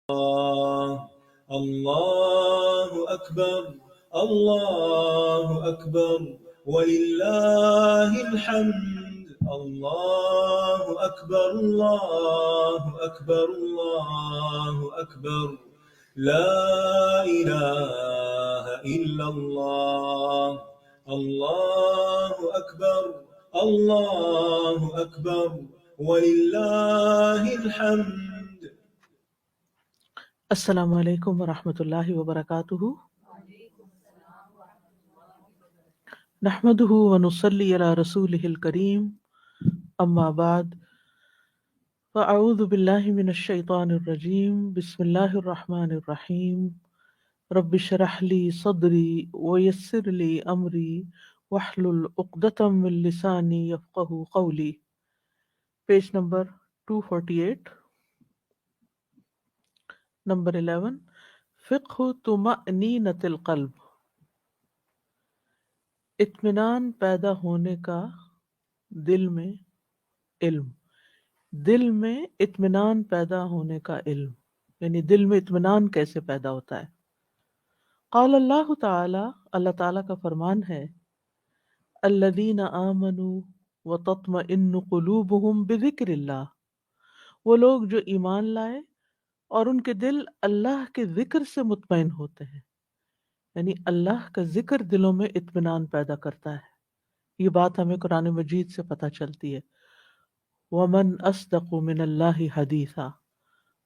الله الله أكبر الله أكبر ولله الحمد الله أكبر الله أكبر الله أكبر لا إله إلا الله الله أكبر الله أكبر ولله الحمد. السلام علیکم ورحمۃ اللہ وبرکاتہ. نحمده ونصلی علی رسولہ الکریم. اما بعد فاعوذ باللہ من الشیطان الرجیم. بسم اللہ الرحمن الرحیم. رب اشرح لی صدری ویسر لی امری واحلل عقدۃ من لسانی یفقہوا قولی. Page number 248. نمبر 11 فقہ طمأنینۃ القلب. اطمینان پیدا ہونے کا دل میں علم. دل میں اطمینان پیدا ہونے کا علم، یعنی دل میں اطمینان کیسے پیدا ہوتا ہے. قال اللہ تعالی، اللہ تعالیٰ کا فرمان ہے، الذین آمنوا وتطمئن قلوبہم بذکر اللہ. وہ لوگ جو ایمان لائے اور ان کے دل اللہ کے ذکر سے مطمئن ہوتے ہیں، یعنی اللہ کا ذکر دلوں میں اطمینان پیدا کرتا ہے. یہ بات ہمیں قرآن مجید سے پتہ چلتی ہے. وَمَنْ أَصْدَقُ مِنَ اللَّهِ حَدِيثًا.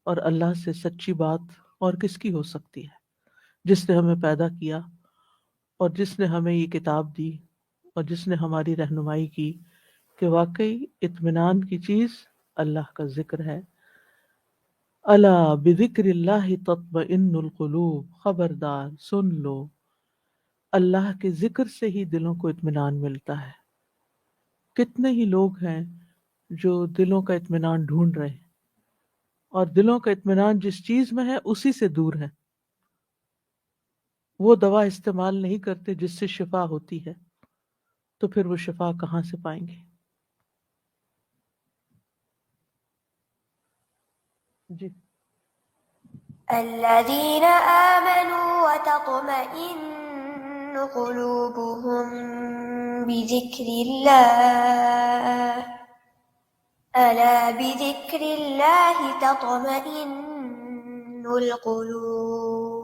اور اللہ سے سچی بات اور کس کی ہو سکتی ہے، جس نے ہمیں پیدا کیا اور جس نے ہمیں یہ کتاب دی اور جس نے ہماری رہنمائی کی کہ واقعی اطمینان کی چیز اللہ کا ذکر ہے. الا بذکر اللہ تطمئن القلوب. خبردار، سن لو، اللہ کے ذکر سے ہی دلوں کو اطمینان ملتا ہے. کتنے ہی لوگ ہیں جو دلوں کا اطمینان ڈھونڈ رہے ہیں، اور دلوں کا اطمینان جس چیز میں ہے اسی سے دور ہے. وہ دوا استعمال نہیں کرتے جس سے شفا ہوتی ہے، تو پھر وہ شفا کہاں سے پائیں گے؟ جی. الذين آمنوا وتطمئن قلوبهم بذكر الله ألا بذكر الله تطمئن القلوب.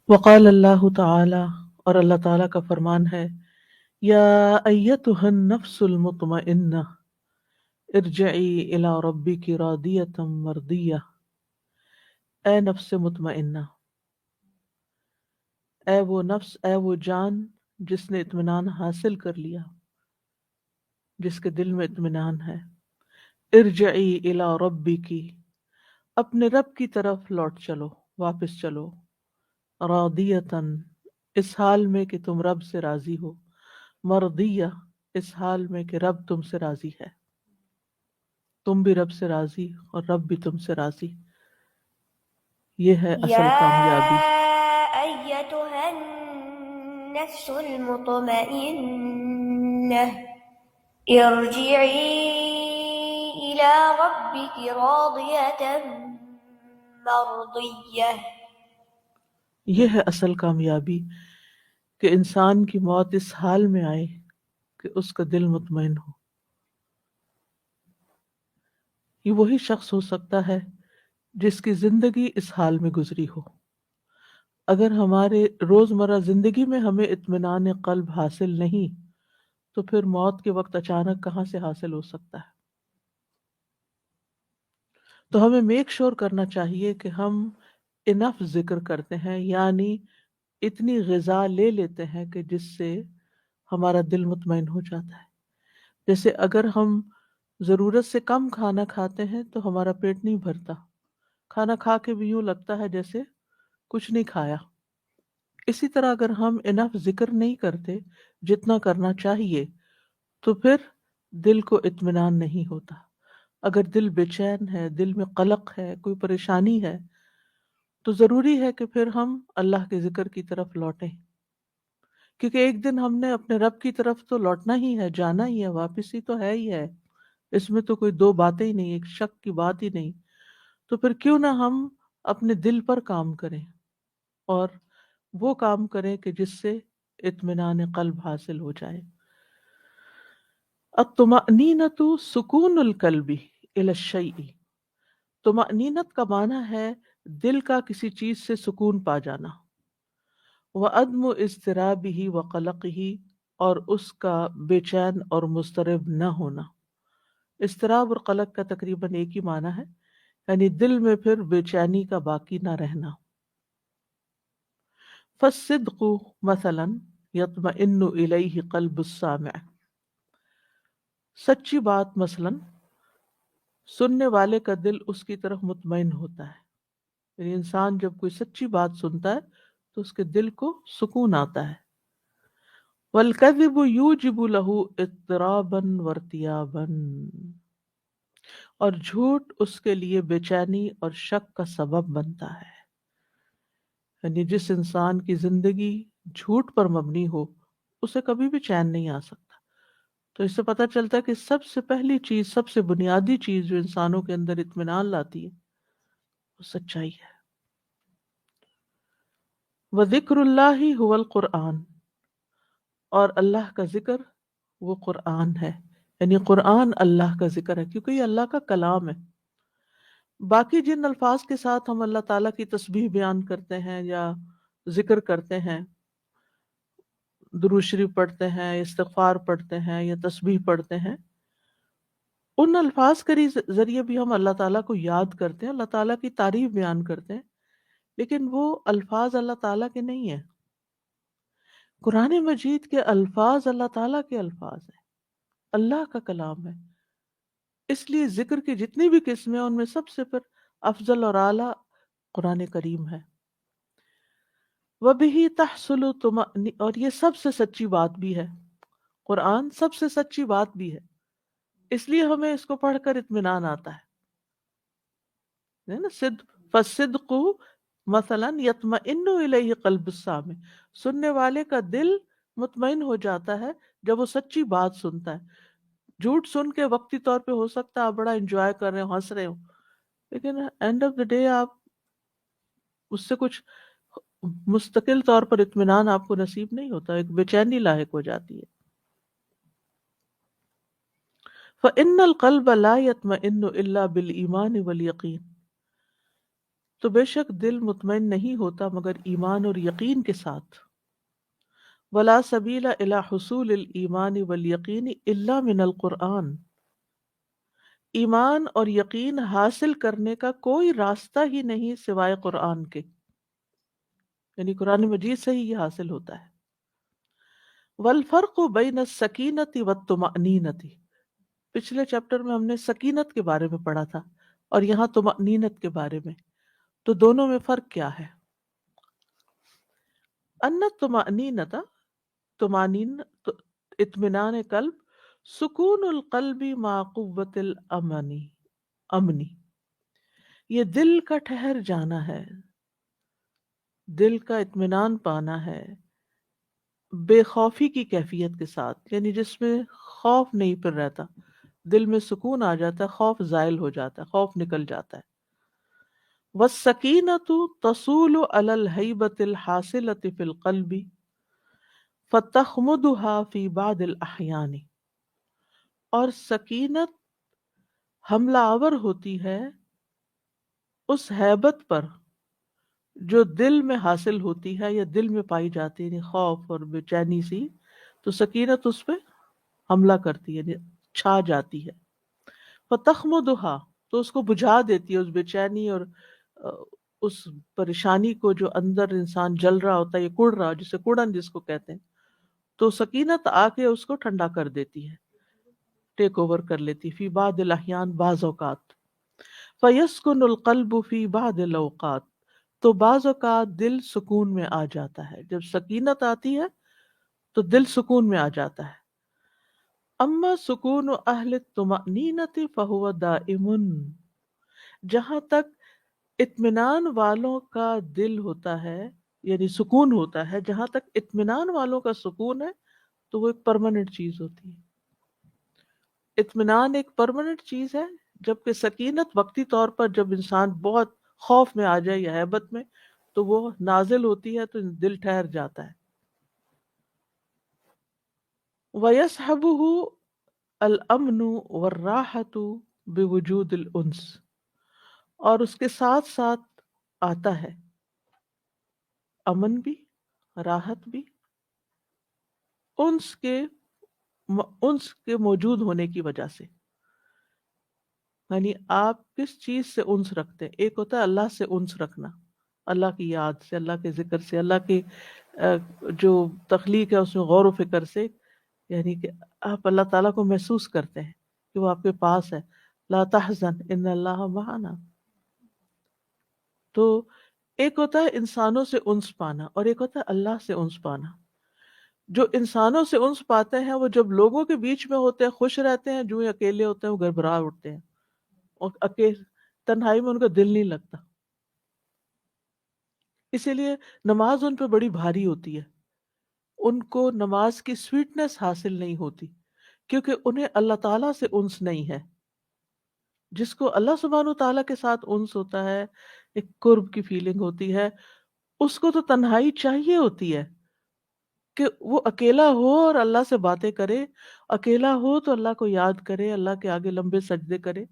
وقال اللہ تعالی، اور اللہ تعالیٰ کا فرمان ہے، یا ایتها النفس المطمئنہ ارجعی الی ربک راضیۃ مرضیہ. اے نفس مطمئنہ، اے وہ نفس، اے وہ جان جس نے اطمینان حاصل کر لیا، جس کے دل میں اطمینان ہے. ارجعی الی ربک، اپنے رب کی طرف لوٹ چلو، واپس چلو. راضیۃً، اس حال میں کہ تم رب سے راضی ہو. مرضیہ، اس حال میں کہ رب تم سے راضی ہے. تم بھی رب سے راضی اور رب بھی تم سے راضی. یہ ہے اصل کامیابی. يا أيتها النفس المطمئنة ارجعي إلى ربك راضية مرضية. یہ ہے اصل کامیابی کہ انسان کی موت اس حال میں آئے کہ اس کا دل مطمئن ہو. یہ وہی شخص ہو سکتا ہے جس کی زندگی اس حال میں گزری ہو. اگر ہمارے روزمرہ زندگی میں ہمیں اطمینان قلب حاصل نہیں تو پھر موت کے وقت اچانک کہاں سے حاصل ہو سکتا ہے؟ تو ہمیں میک شور کرنا چاہیے کہ ہم انف ذکر کرتے ہیں، یعنی اتنی غذا لے لیتے ہیں کہ جس سے ہمارا دل مطمئن ہو جاتا ہے. جیسے اگر ہم ضرورت سے کم کھانا کھاتے ہیں تو ہمارا پیٹ نہیں بھرتا، کھانا کھا کے بھی یوں لگتا ہے جیسے کچھ نہیں کھایا. اسی طرح اگر ہم انف ذکر نہیں کرتے جتنا کرنا چاہیے تو پھر دل کو اطمینان نہیں ہوتا. اگر دل بے چین ہے، دل میں قلق ہے، کوئی پریشانی ہے، تو ضروری ہے کہ پھر ہم اللہ کے ذکر کی طرف لوٹیں، کیونکہ ایک دن ہم نے اپنے رب کی طرف تو لوٹنا ہی ہے، جانا ہی ہے، واپسی تو ہے ہی ہے. اس میں تو کوئی دو باتیں ہی نہیں، ایک شک کی بات ہی نہیں تو پھر کیوں نہ ہم اپنے دل پر کام کریں اور وہ کام کریں کہ جس سے اطمینان قلب حاصل ہو جائے۔ الطمأنینۃ سکون القلب الی الشیء، طمأنینت کا معنی ہے دل کا کسی چیز سے سکون پا جانا، وعدم اضطرابہ وقلقہ، اور اس کا بے چین اور مضطرب نہ ہونا۔ اضطراب اور قلق کا تقریباً ایک ہی معنی ہے، یعنی دل میں پھر بے چینی کا باقی نہ رہنا۔ فالصدق مثلا یطمئن الیہ قلب السامع، سچی بات مثلاً سننے والے کا دل اس کی طرف مطمئن ہوتا ہے، یعنی انسان جب کوئی سچی بات سنتا ہے تو اس کے دل کو سکون آتا ہے۔ والکذب یوجب لہ اضطرابا وارتیابا، اور جھوٹ اس کے لیے بے چینی اور شک کا سبب بنتا ہے، یعنی جس انسان کی زندگی جھوٹ پر مبنی ہو اسے کبھی بھی چین نہیں آ سکتا۔ تو اس سے پتہ چلتا ہے کہ سب سے پہلی چیز، سب سے بنیادی چیز جو انسانوں کے اندر اطمینان لاتی ہے وہ سچائی ہے۔ وذکر اللہ هو القرآن، اور اللہ کا ذکر وہ قرآن ہے، یعنی قرآن اللہ کا ذکر ہے کیونکہ یہ اللہ کا کلام ہے۔ باقی جن الفاظ کے ساتھ ہم اللہ تعالیٰ کی تسبیح بیان کرتے ہیں یا ذکر کرتے ہیں، درود شریف پڑھتے ہیں، استغفار پڑھتے ہیں یا تسبیح پڑھتے ہیں، ان الفاظ کے ذریعے بھی ہم اللہ تعالیٰ کو یاد کرتے ہیں، اللہ تعالیٰ کی تعریف بیان کرتے ہیں، لیکن وہ الفاظ اللہ تعالیٰ کے نہیں ہیں۔ قرآن مجید کے الفاظ اللہ تعالیٰ کے الفاظ ہیں، اللہ کا کلام ہے، اس لیے ذکر کی جتنی بھی قسمیں ہیں ان میں سب سے پھر افضل اور اعلیٰ قرآن کریم ہے۔ وَبِهِ تَحْصُلُ اور یہ سب سے سچی بات بھی ہے، قرآن سب سے سچی بات بھی ہے، اس لیے ہمیں اس کو پڑھ کر اطمینان آتا ہے نا۔ فالصدق مثلا یطمئن الیہ قلب السامع، سننے والے کا دل مطمئن ہو جاتا ہے جب وہ سچی بات سنتا ہے۔ جھوٹ سن کے وقتی طور پہ ہو سکتا ہے آپ بڑا انجوائے کر رہے ہو، ہنس رہے ہو، لیکن اینڈ آف دا ڈے آپ اس سے کچھ مستقل طور پر اطمینان آپ کو نصیب نہیں ہوتا، ایک بے چینی لاحق ہو جاتی ہے۔ فإن القلب لا يطمئن إلا بالإيمان واليقين، تو بے شک دل مطمئن نہیں ہوتا مگر ایمان اور یقین کے ساتھ۔ ولا سبیل إلى حصول الإيمان واليقين إلا من القرآن، ایمان اور یقین حاصل کرنے کا کوئی راستہ ہی نہیں سوائے قرآن کے، یعنی قرآن مجید سے ہی یہ حاصل ہوتا ہے۔ والفرق بین السکینۃ والطمأنینۃ، پچھلے چیپٹر میں ہم نے سکینت کے بارے میں پڑھا تھا اور یہاں طمأنینت کے بارے میں، تو دونوں میں فرق کیا ہے؟ ان الطمأنینۃ، طمأنین اطمینان قلب، سکون القلب مع قوت امنی، یہ دل کا ٹھہر جانا ہے، دل کا اطمینان پانا ہے بے خوفی کی کیفیت کے ساتھ، یعنی جس میں خوف نہیں پھر رہتا، دل میں سکون آ جاتا ہے، خوف زائل ہو جاتا ہے، خوف نکل جاتا ہے۔ والسکینۃ تصول علی الہیبۃ الحاصلۃ فی القلب فتخمدها فی بعض الاحیان، اور سکینت حملہ آور ہوتی ہے اس ہیبت پر جو دل میں حاصل ہوتی ہے یا دل میں پائی جاتی ہے، یعنی خوف اور بے چینی سی، تو سکینت اس پہ حملہ کرتی ہے، یعنی چھا جاتی ہے۔ فتخمدها، تو اس کو بجھا دیتی ہے، اس بے چینی اور اس پریشانی کو جو اندر انسان جل رہا ہوتا ہے، یہ کڑ رہا، جسے کڑن جس کو کہتے ہیں، تو سکینت آ کے اس کو ٹھنڈا کر دیتی ہے، ٹیک اوور کر لیتی، فی بعض الاحیان، بعض اوقات۔ فیسکن القلب فی بعض الاوقات، تو بعض اوقات دل سکون میں آ جاتا ہے، جب سکینت آتی ہے تو دل سکون میں آ جاتا ہے۔ اما سکون اہل الطمأنینۃ فہو دائم، جہاں تک اطمینان والوں کا دل ہوتا ہے، یعنی سکون ہوتا ہے، جہاں تک اطمینان والوں کا سکون ہے تو وہ ایک پرماننٹ چیز ہوتی ہے۔ اطمینان ایک پرماننٹ چیز ہے، جبکہ سکینت وقتی طور پر جب انسان بہت خوف میں آ جائے یا ہیبت میں تو وہ نازل ہوتی ہے تو دل ٹھہر جاتا ہے. وَيَصْحَبُهُ الْأَمْنُ وَالرَّاحَةُ بِوُجُودِ الْأُنْسِ، اور اس کے ساتھ ساتھ آتا ہے امن بھی، راحت بھی، انس کے انس کے موجود ہونے کی وجہ سے. یعنی آپ کس چیز سے انس رکھتے ہیں؟ ایک ہوتا ہے اللہ سے انس رکھنا، اللہ کی یاد سے، اللہ کے ذکر سے، اللہ کے جو تخلیق ہے اس میں غور و فکر سے. یعنی کہ آپ اللہ تعالیٰ کو محسوس کرتے ہیں کہ وہ آپ کے پاس ہے. لا تحزن ان اللہ معنا. تو ایک ہوتا ہے انسانوں سے انس پانا اور ایک ہوتا ہے اللہ سے انس پانا. جو انسانوں سے انس پاتے ہیں وہ جب لوگوں کے بیچ میں ہوتے ہیں خوش رہتے ہیں، جو اکیلے ہوتے ہیں وہ گھبرا اٹھتے ہیں اور تنہائی میں ان کا دل نہیں لگتا. اسی لیے نماز ان پہ بڑی بھاری ہوتی ہے، ان کو نماز کی سویٹنس حاصل نہیں ہوتی کیونکہ انہیں اللہ تعالیٰ سے انس نہیں ہے. جس کو اللہ سبحانہ تعالیٰ کے ساتھ انس ہوتا ہے، ایک قرب کی فیلنگ ہوتی ہے، اس کو تو تنہائی چاہیے ہوتی ہے کہ وہ اکیلا ہو اور اللہ سے باتیں کرے، اکیلا ہو تو اللہ کو یاد کرے، اللہ کے آگے لمبے سجدے کرے.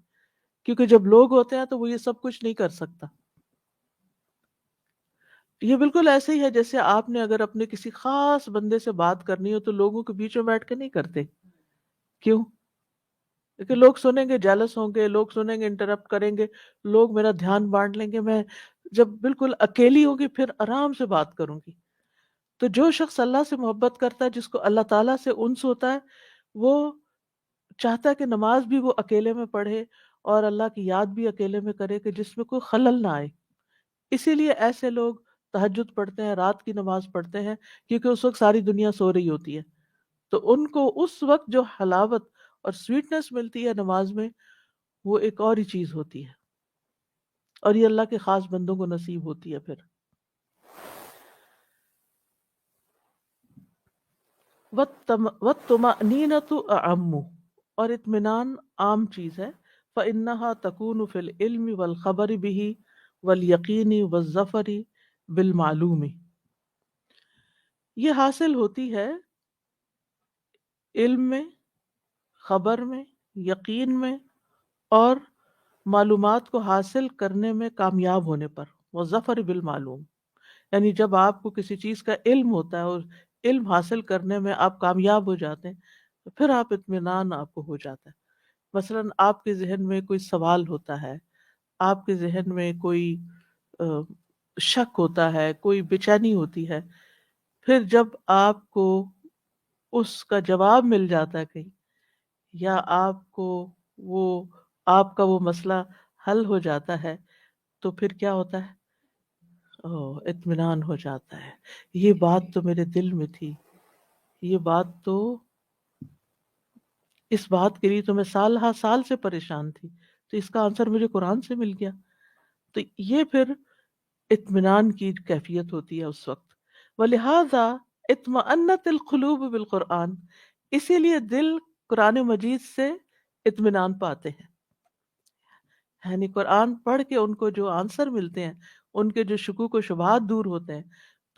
کیونکہ جب لوگ ہوتے ہیں تو وہ یہ سب کچھ نہیں کر سکتا. یہ بالکل ایسے ہی ہے جیسے آپ نے اگر اپنے کسی خاص بندے سے بات کرنی ہو تو لوگوں کے بیچ میں بیٹھ کے نہیں کرتے. کیوں؟ کیونکہ لوگ سنیں گے، جیلس ہوں گے، لوگ سنیں گے، انٹرپٹ کریں گے، لوگ میرا دھیان بانٹ لیں گے. میں جب بالکل اکیلی ہوگی پھر آرام سے بات کروں گی. تو جو شخص اللہ سے محبت کرتا ہے، جس کو اللہ تعالیٰ سے انس ہوتا ہے، وہ چاہتا ہے کہ نماز بھی وہ اکیلے میں پڑھے اور اللہ کی یاد بھی اکیلے میں کرے کہ جس میں کوئی خلل نہ آئے. اسی لیے ایسے لوگ تہجد پڑھتے ہیں، رات کی نماز پڑھتے ہیں، کیونکہ اس وقت ساری دنیا سو رہی ہوتی ہے. تو ان کو اس وقت جو حلاوت اور سویٹنس ملتی ہے نماز میں، وہ ایک اور ہی چیز ہوتی ہے، اور یہ اللہ کے خاص بندوں کو نصیب ہوتی ہے. پھر وَالطُّمَأْنِينَةُ أَعَمُّ، اور اطمینان عام چیز ہے. فَإِنَّهَا تَكُونُ فِي الْعِلْمِ وَالْخَبَرِ بِهِ وَالْيَقِينِ وَالظَّفَرِ بِالْمَعْلُومِ. یہ حاصل ہوتی ہے علم میں، خبر میں، یقین میں اور معلومات کو حاصل کرنے میں کامیاب ہونے پر. وَالظَّفَرِ بِالْمَعْلُومِ، یعنی جب آپ کو کسی چیز کا علم ہوتا ہے اور علم حاصل کرنے میں آپ کامیاب ہو جاتے ہیں تو پھر آپ اطمینان آپ کو ہو جاتا ہے. مثلاً آپ کے ذہن میں کوئی سوال ہوتا ہے، آپ کے ذہن میں کوئی شک ہوتا ہے، کوئی بے چینی ہوتی ہے، پھر جب آپ کو اس کا جواب مل جاتا ہے کہیں، یا آپ کو وہ آپ کا وہ مسئلہ حل ہو جاتا ہے، تو پھر کیا ہوتا ہے؟ اطمینان ہو جاتا ہے. یہ بات تو میرے دل میں تھی، یہ بات تو، اس بات کے لیے تو میں سال ہا سال سے پریشان تھی، تو اس کا آنسر مجھے قرآن سے مل گیا. تو یہ پھر اطمینان کی کیفیت ہوتی ہے اس وقت. وَلِهَذَا اطمأنت القلوب بالقرآن، اسی لیے دل قرآن مجید سے اطمینان پاتے ہیں. یعنی قرآن پڑھ کے ان کو جو آنسر ملتے ہیں، ان کے جو شکوک و شبہات دور ہوتے ہیں،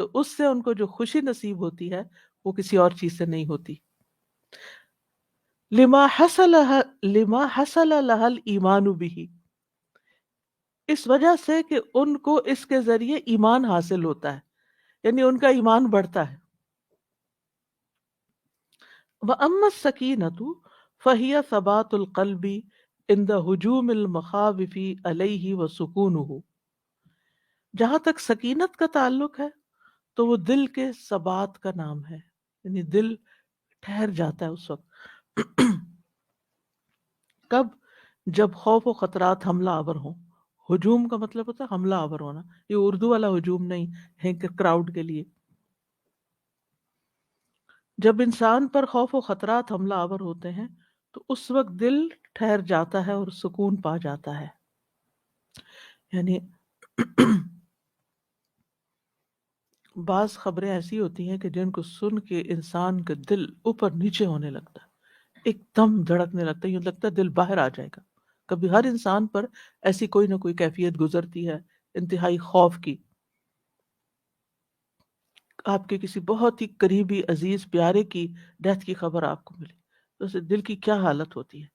تو اس سے ان کو جو خوشی نصیب ہوتی ہے وہ کسی اور چیز سے نہیں ہوتی. لما حصل لها الایمان به، اس وجہ سے کہ ان کو اس کے ذریعے ایمان حاصل ہوتا ہے، یعنی ان کا ایمان بڑھتا ہے. وَأَمَّا السَّكِينَةُ فَهِيَ ثَبَاتُ الْقَلْبِ عِنْدَ هُجُومِ الْمَخَاوِفِ عَلَيْهِ وَسُكُونُهُ. جہاں تک سکینت کا تعلق ہے تو وہ دل کے ثبات کا نام ہے، یعنی دل ٹھہر جاتا ہے اس وقت. کب؟ جب خوف و خطرات حملہ آور ہوں. ہجوم کا مطلب ہوتا ہے حملہ آور ہونا، یہ اردو والا ہجوم نہیں ہے کہ کراؤڈ کے لیے. جب انسان پر خوف و خطرات حملہ آور ہوتے ہیں تو اس وقت دل ٹھہر جاتا ہے اور سکون پا جاتا ہے. یعنی بعض خبریں ایسی ہوتی ہیں کہ جن کو سن کے انسان کا دل اوپر نیچے ہونے لگتا ہے، ایک دم دھڑکنے لگتا ہے، یوں لگتا ہے دل باہر آ جائے گا. کبھی ہر انسان پر ایسی کوئی نہ کوئی کیفیت گزرتی ہے انتہائی خوف کی. آپ کے کسی بہت ہی قریبی عزیز پیارے کی ڈیتھ کی خبر آپ کو ملی تو اسے دل کی کیا حالت ہوتی ہے.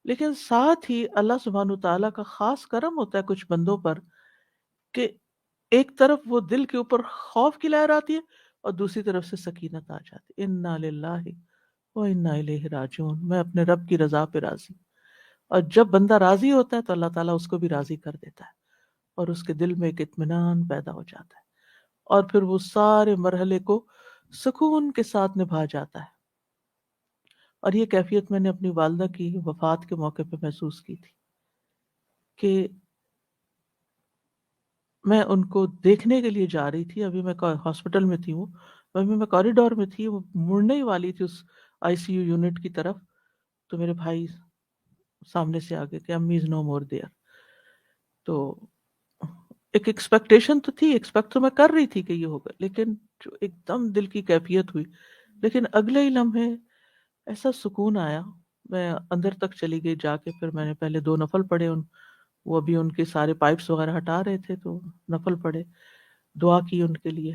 لیکن ساتھ ہی اللہ سبحانہ تعالیٰ کا خاص کرم ہوتا ہے کچھ بندوں پر کہ ایک طرف وہ دل کے اوپر خوف کی لہر آتی ہے اور دوسری طرف سے سکینت آ جاتی ہے. انا للہ و انا الیہ راجعون. میں اپنے رب کی رضا پہ راضی. اور جب بندہ راضی ہوتا ہے تو اللہ تعالیٰ اس کو بھی راضی کر دیتا ہے اور اس کے دل میں ایک اطمینان پیدا ہو جاتا ہے اور پھر وہ سارے مرحلے کو سکون کے ساتھ نبھا جاتا ہے. اور یہ کیفیت میں نے اپنی والدہ کی وفات کے موقع پہ محسوس کی تھی کہ میں ان کو دیکھنے کے لیے جا رہی تھی. ابھی میں ہاسپٹل میں تھی ہوں، ابھی میں کوریڈور میں تھی، وہ مڑنے ہی والی تھی اس آئی سی یو یونٹ کی طرف تو میرے بھائی سامنے سے آگے کہ امی از نو مور دیئر. تو ایک ایکسپیکٹیشن تو تھی، ایکسپیکٹ تو میں کر رہی تھی کہ یہ ہوگا، لیکن جو ایک دم دل کی کیفیت ہوئی. لیکن اگلے ہی لمحے ایسا سکون آیا، میں اندر تک چلی گئی. جا کے پھر میں نے پہلے 2 نفل پڑھے، وہ ابھی ان کے سارے پائپس وغیرہ ہٹا رہے تھے تو نفل پڑھے، دعا کی ان کے لیے.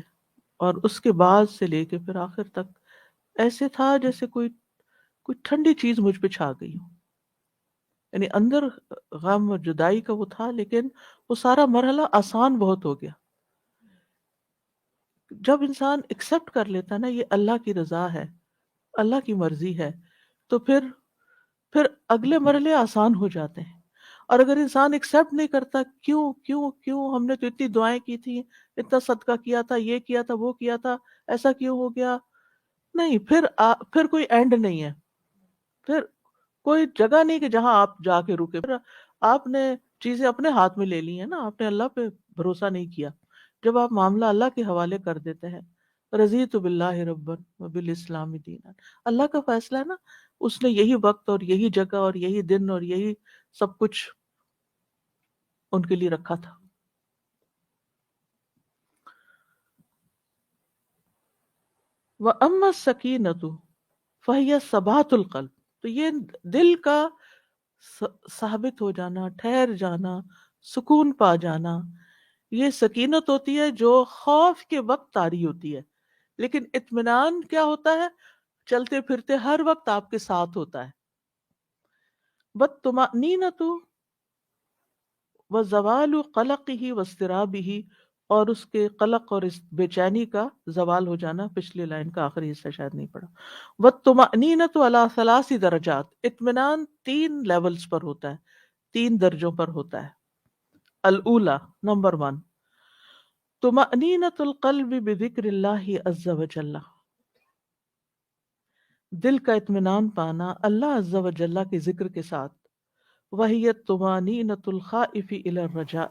اور اس کے بعد سے لے کے پھر آخر تک ایسے تھا جیسے کوئی ٹھنڈی چیز مجھ پہ چھا گئی ہو. یعنی اندر غم اور جدائی کا وہ تھا، لیکن وہ سارا مرحلہ آسان بہت ہو گیا. جب انسان ایکسپٹ کر لیتا نا یہ اللہ کی رضا ہے، اللہ کی مرضی ہے، تو پھر اگلے مرحلے آسان ہو جاتے ہیں. اور اگر انسان ایکسپٹ نہیں کرتا کیوں کیوں کیوں ہم نے تو اتنی دعائیں کی تھی، اتنا صدقہ کیا تھا، یہ کیا تھا، وہ کیا تھا، ایسا کیوں ہو گیا، نہیں پھر کوئی اینڈ نہیں ہے، پھر کوئی جگہ نہیں کہ جہاں آپ جا کے رکے. پھر آپ نے چیزیں اپنے ہاتھ میں لے لی ہیں نا، آپ نے اللہ پہ بھروسہ نہیں کیا. جب آپ معاملہ اللہ کے حوالے کر دیتے ہیں، رضیت باللہ ربا وبالاسلام دینا، اللہ کا فیصلہ ہے نا، اس نے یہی وقت اور یہی جگہ اور یہی دن اور یہی سب کچھ ان کے لیے رکھا تھا. وَأَمَّا السَّكِينَةُ فَهِيَ ثَبَاتُ الْقَلْبِ. تو یہ دل کا ثابت ہو جانا، ٹھہر جانا، سکون پا جانا، یہ سکینت ہوتی ہے جو خوف کے وقت طاری ہوتی ہے. لیکن اطمینان کیا ہوتا ہے؟ چلتے پھرتے ہر وقت آپ کے ساتھ ہوتا ہے. وَالطُّمَأْنِينَةُ وَزَوَالُ قَلَقِهِ وَاضْطِرَابِهِ. اور اس کے قلق اور اس بے چینی کا زوال ہو جانا. پچھلی لائن کا آخری حصہ شاید نہیں پڑھا. وَالطُّمَأْنِينَةُ عَلَى 3 درجات. اطمینان 3 لیولز پر ہوتا ہے، 3 درجوں پر ہوتا ہے. الاولا، نمبر 1، طمأنینۃ القلب بذکر اللہ عز وجل. دل کا اطمینان پانا اللہ عز وجل کے ذکر کے ساتھ. وہی طمأنینۃ الخائف الی الرجاء.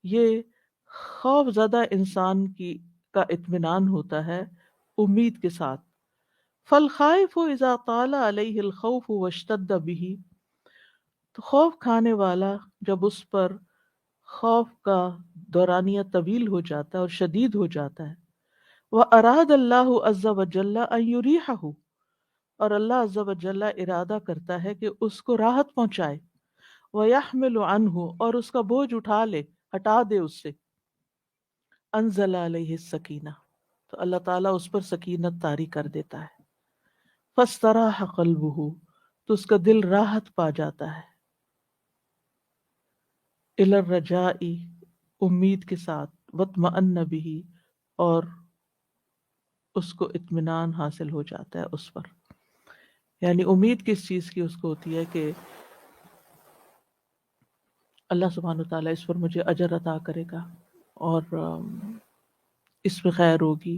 یہ خوف زدہ انسان کا اطمینان ہوتا ہے امید کے ساتھ. فالخائف اذا طال علیہ الخوف واشتد به. تو خوف کھانے والا جب اس پر خوف کا دورانیہ طویل ہو جاتا ہے اور شدید ہو جاتا ہے. وَأَرَادَ اللَّهُ عَزَّ وَجَلَّ أَن يُرِيحَهُ. اور اللہ عز وجل ارادہ کرتا ہے کہ اس کو راحت پہنچائے. وَيَحْمِلُ عَنْهُ. اور اس کا بوجھ اٹھا لے، ہٹا دے اس سے. انزل علیہ السکینہ. تو اللہ تعالیٰ اس پر سکینت طاری کر دیتا ہے. فاستراح قلبہ. تو اس کا دل راحت پا جاتا ہے. الی الرجاء. امید کے ساتھ. واطمأن بہ. اور اس کو اطمینان حاصل ہو جاتا ہے اس پر. یعنی امید کس چیز کی اس کو ہوتی ہے کہ اللہ سبحانہ وتعالیٰ اس پر مجھے اجر عطا کرے گا اور اس میں خیر ہوگی.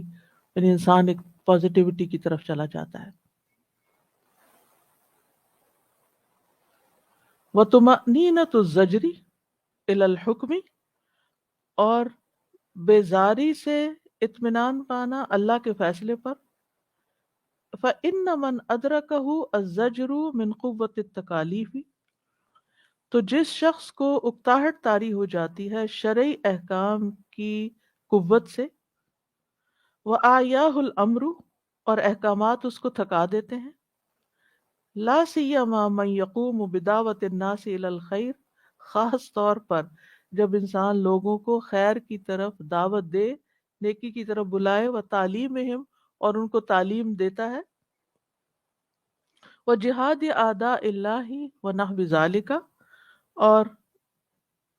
یعنی انسان ایک پازیٹیوٹی کی طرف چلا جاتا ہے. وَطُمَأْنِينَةُ الزَّجْرِ إِلَى الْحُكْمِ. اور بیزاری سے اطمینان پانا اللہ کے فیصلے پر. فَإِنَّ مَنْ أَدْرَكَهُ الزَّجْرُ مِنْ قُوَّةِ التَّكَالِيفِ. تو جس شخص کو اکتاہٹ طاری ہو جاتی ہے شرعی احکام کی قوت سے. وَآیَاهُ الْأَمْرُ. اور احکامات اس کو تھکا دیتے ہیں. لا سیما من یقوم بدعوت الناس الی الخیر، خاص طور پر جب انسان لوگوں کو خیر کی طرف دعوت دے، نیکی کی طرف بلائے، و تعلیمہم، اور ان کو تعلیم دیتا ہے، و جہاد اعداء اللہ و نحو ذالک، اور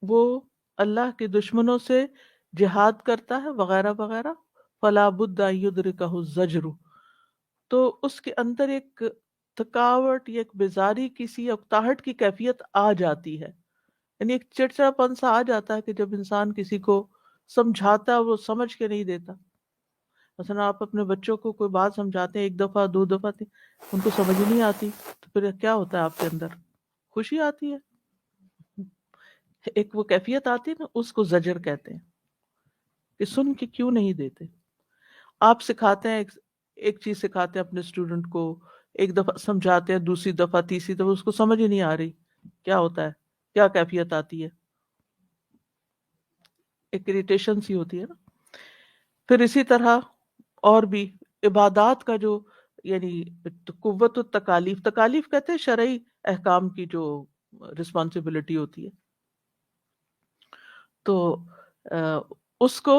وہ اللہ کے دشمنوں سے جہاد کرتا ہے وغیرہ وغیرہ، فلا بد ان یدرکہ الزجر، تو اس کے اندر ایک تھکاوٹ یا ایک بیزاری کی سی اکتاہٹ کی کیفیت آ جاتی ہے، یعنی ایک چڑچڑا پن سا آ جاتا ہے کہ جب انسان کسی کو سمجھاتا ہے وہ سمجھ کے نہیں دیتا. مثلا آپ اپنے بچوں کو کوئی بات سمجھاتے ہیں ایک دفعہ دو دفعہ ان کو سمجھ نہیں آتی، تو پھر کیا ہوتا ہے آپ کے اندر؟ خوشی آتی ہے، ایک وہ کیفیت آتی ہے نا، اس کو زجر کہتے ہیں کہ سن کے کیوں نہیں دیتے. آپ سکھاتے ہیں ایک چیز سکھاتے ہیں اپنے اسٹوڈنٹ کو، ایک دفعہ سمجھاتے ہیں، دوسری دفعہ تیسری دفعہ اس کو سمجھ ہی نہیں آ رہی، کیا ہوتا ہے؟ کیا کیفیت آتی ہے؟ ایک اریٹیشن سی ہوتی ہے نا. پھر اسی طرح اور بھی عبادات کا جو یعنی قوت التکالیف، تکالیف کہتے ہیں شرعی احکام کی جو رسپانسبلٹی ہوتی ہے، تو اس کو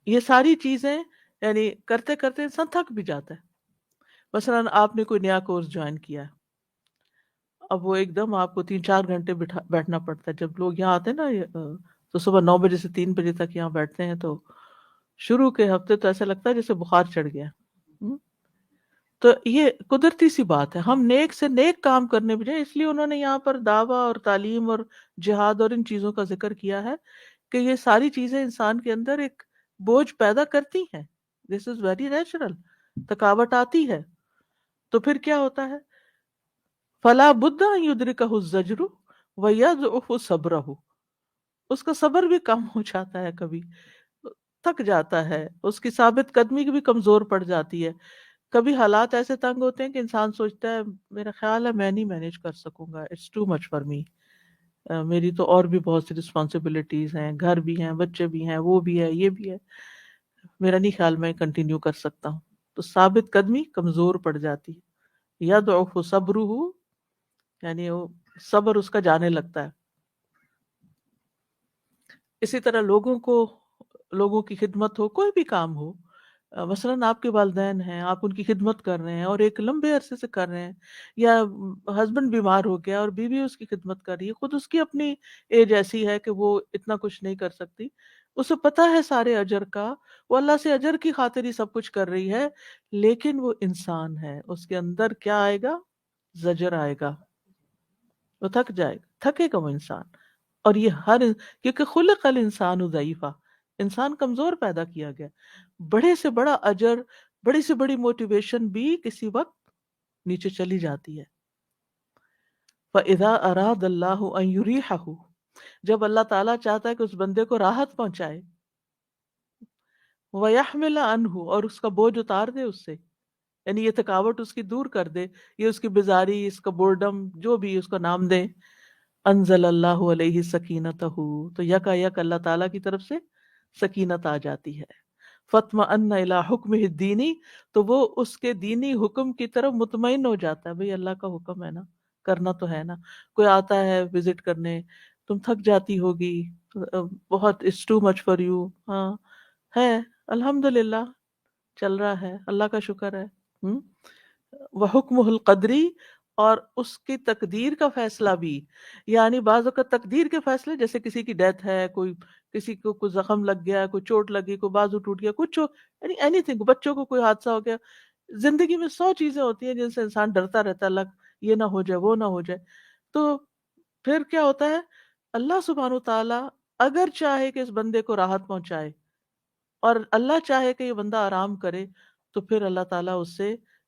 یہ ساری چیزیں یعنی کرتے کرتے انسان تھک بھی جاتا ہے. مثلا آپ نے کوئی نیا کورس جوائن کیا ہے، اب وہ ایک دم آپ کو 3-4 گھنٹے بیٹھنا پڑتا ہے. جب لوگ یہاں آتے ہیں نا تو صبح 9 بجے سے 3 بجے تک یہاں بیٹھتے ہیں، تو شروع کے ہفتے تو ایسا لگتا ہے جیسے بخار چڑھ گیا. تو یہ قدرتی سی بات ہے، ہم نیک سے نیک کام کرنے بھی جائیں، اس لیے انہوں نے یہاں پر دعویٰ اور تعلیم اور جہاد اور ان چیزوں کا ذکر کیا ہے کہ یہ ساری چیزیں انسان کے اندر ایک بوجھ پیدا کرتی ہیں. دس از ویری نیچرل، تھکاوٹ آتی ہے. تو پھر کیا ہوتا ہے؟ فلا بد ان یدرکہ الزجر ویضعف صبرہ، اس کا صبر بھی کم ہو جاتا ہے، کبھی تھک جاتا ہے، اس کی ثابت قدمی بھی کمزور پڑ جاتی ہے. کبھی حالات ایسے تنگ ہوتے ہیں کہ انسان سوچتا ہے میرا خیال ہے میں نہیں مینیج کر سکوں گا، it's too much for me, میری تو اور بھی بہت سی رسپانسبلٹیز ہیں، گھر بھی ہیں، بچے بھی ہیں، وہ بھی ہے، یہ بھی ہے، میرا نہیں خیال میں کنٹینیو کر سکتا ہوں. تو ثابت قدمی کمزور پڑ جاتی ہے. یضعف صبرہ، یعنی وہ صبر اس کا جانے لگتا ہے. اسی طرح لوگوں کی خدمت ہو، کوئی بھی کام ہو، مثلاً آپ کے والدین ہیں، آپ ان کی خدمت کر رہے ہیں اور ایک لمبے عرصے سے کر رہے ہیں، یا ہسبینڈ بیمار ہو گیا اور بیوی اس کی خدمت کر رہی ہے، خود اس کی اپنی ایج ایسی ہے کہ وہ اتنا کچھ نہیں کر سکتی، اسے پتہ ہے سارے اجر کا، وہ اللہ سے اجر کی خاطر ہی سب کچھ کر رہی ہے، لیکن وہ انسان ہے، اس کے اندر کیا آئے گا؟ زجر آئے گا، وہ تھک جائے گا، تھکے گا وہ انسان. اور یہ کیونکہ خلق الانسان ضعیفا، انسان کمزور پیدا کیا گیا. بڑے سے بڑا اجر، بڑی سے بڑی موٹیویشن بھی کسی وقت نیچے چلی جاتی ہے. فَإِذَا أَرَادَ اللَّهُ أَن يُرِيحَهُ، جب اللہ تعالیٰ چاہتا ہے کہ اس بندے کو راحت پہنچائے، وَيَحْمِلَ عَنْهُ، اور اس کا بوجھ اتار دے اس سے، یعنی یہ تھکاوٹ اس کی دور کر دے، یہ اس کی بیزاری، اس کا بورڈم، جو بھی اس کا نام دے، انزل اللہ علیہ سکینتہ، تو یکا یک اللہ تعالیٰ کی طرف سے سکینت آ جاتی ہے. فاطمئن الی حکمہ الدینی، تو وہ اس کے دینی حکم کی طرف مطمئن ہو جاتا ہے. بھئی اللہ کا حکم ہے نا، کرنا تو ہے نا. کوئی آتا ہے وزٹ کرنے، تم تھک جاتی ہوگی، بہت it's too much for you, ہاں ہے، الحمدللہ چل رہا ہے، اللہ کا شکر ہے. وحکمہ القدری، اور اس کی تقدیر کا فیصلہ بھی، یعنی بعض اوقات تقدیر کے فیصلے، جیسے کسی کی ڈیتھ ہے، کسی کو کوئی زخم لگ گیا، کوئی چوٹ لگی، کوئی بازو ٹوٹ گیا، کچھ یعنی اینی تھنگ، بچوں کو کوئی حادثہ ہو گیا، زندگی میں 100 چیزیں ہوتی ہیں جن سے انسان ڈرتا رہتا ہے، اللہ یہ نہ ہو جائے، وہ نہ ہو جائے. تو پھر کیا ہوتا ہے؟ اللہ سبحانہ وتعالیٰ اگر چاہے کہ اس بندے کو راحت پہنچائے، اور اللہ چاہے کہ یہ بندہ آرام کرے، تو پھر اللہ تعالیٰ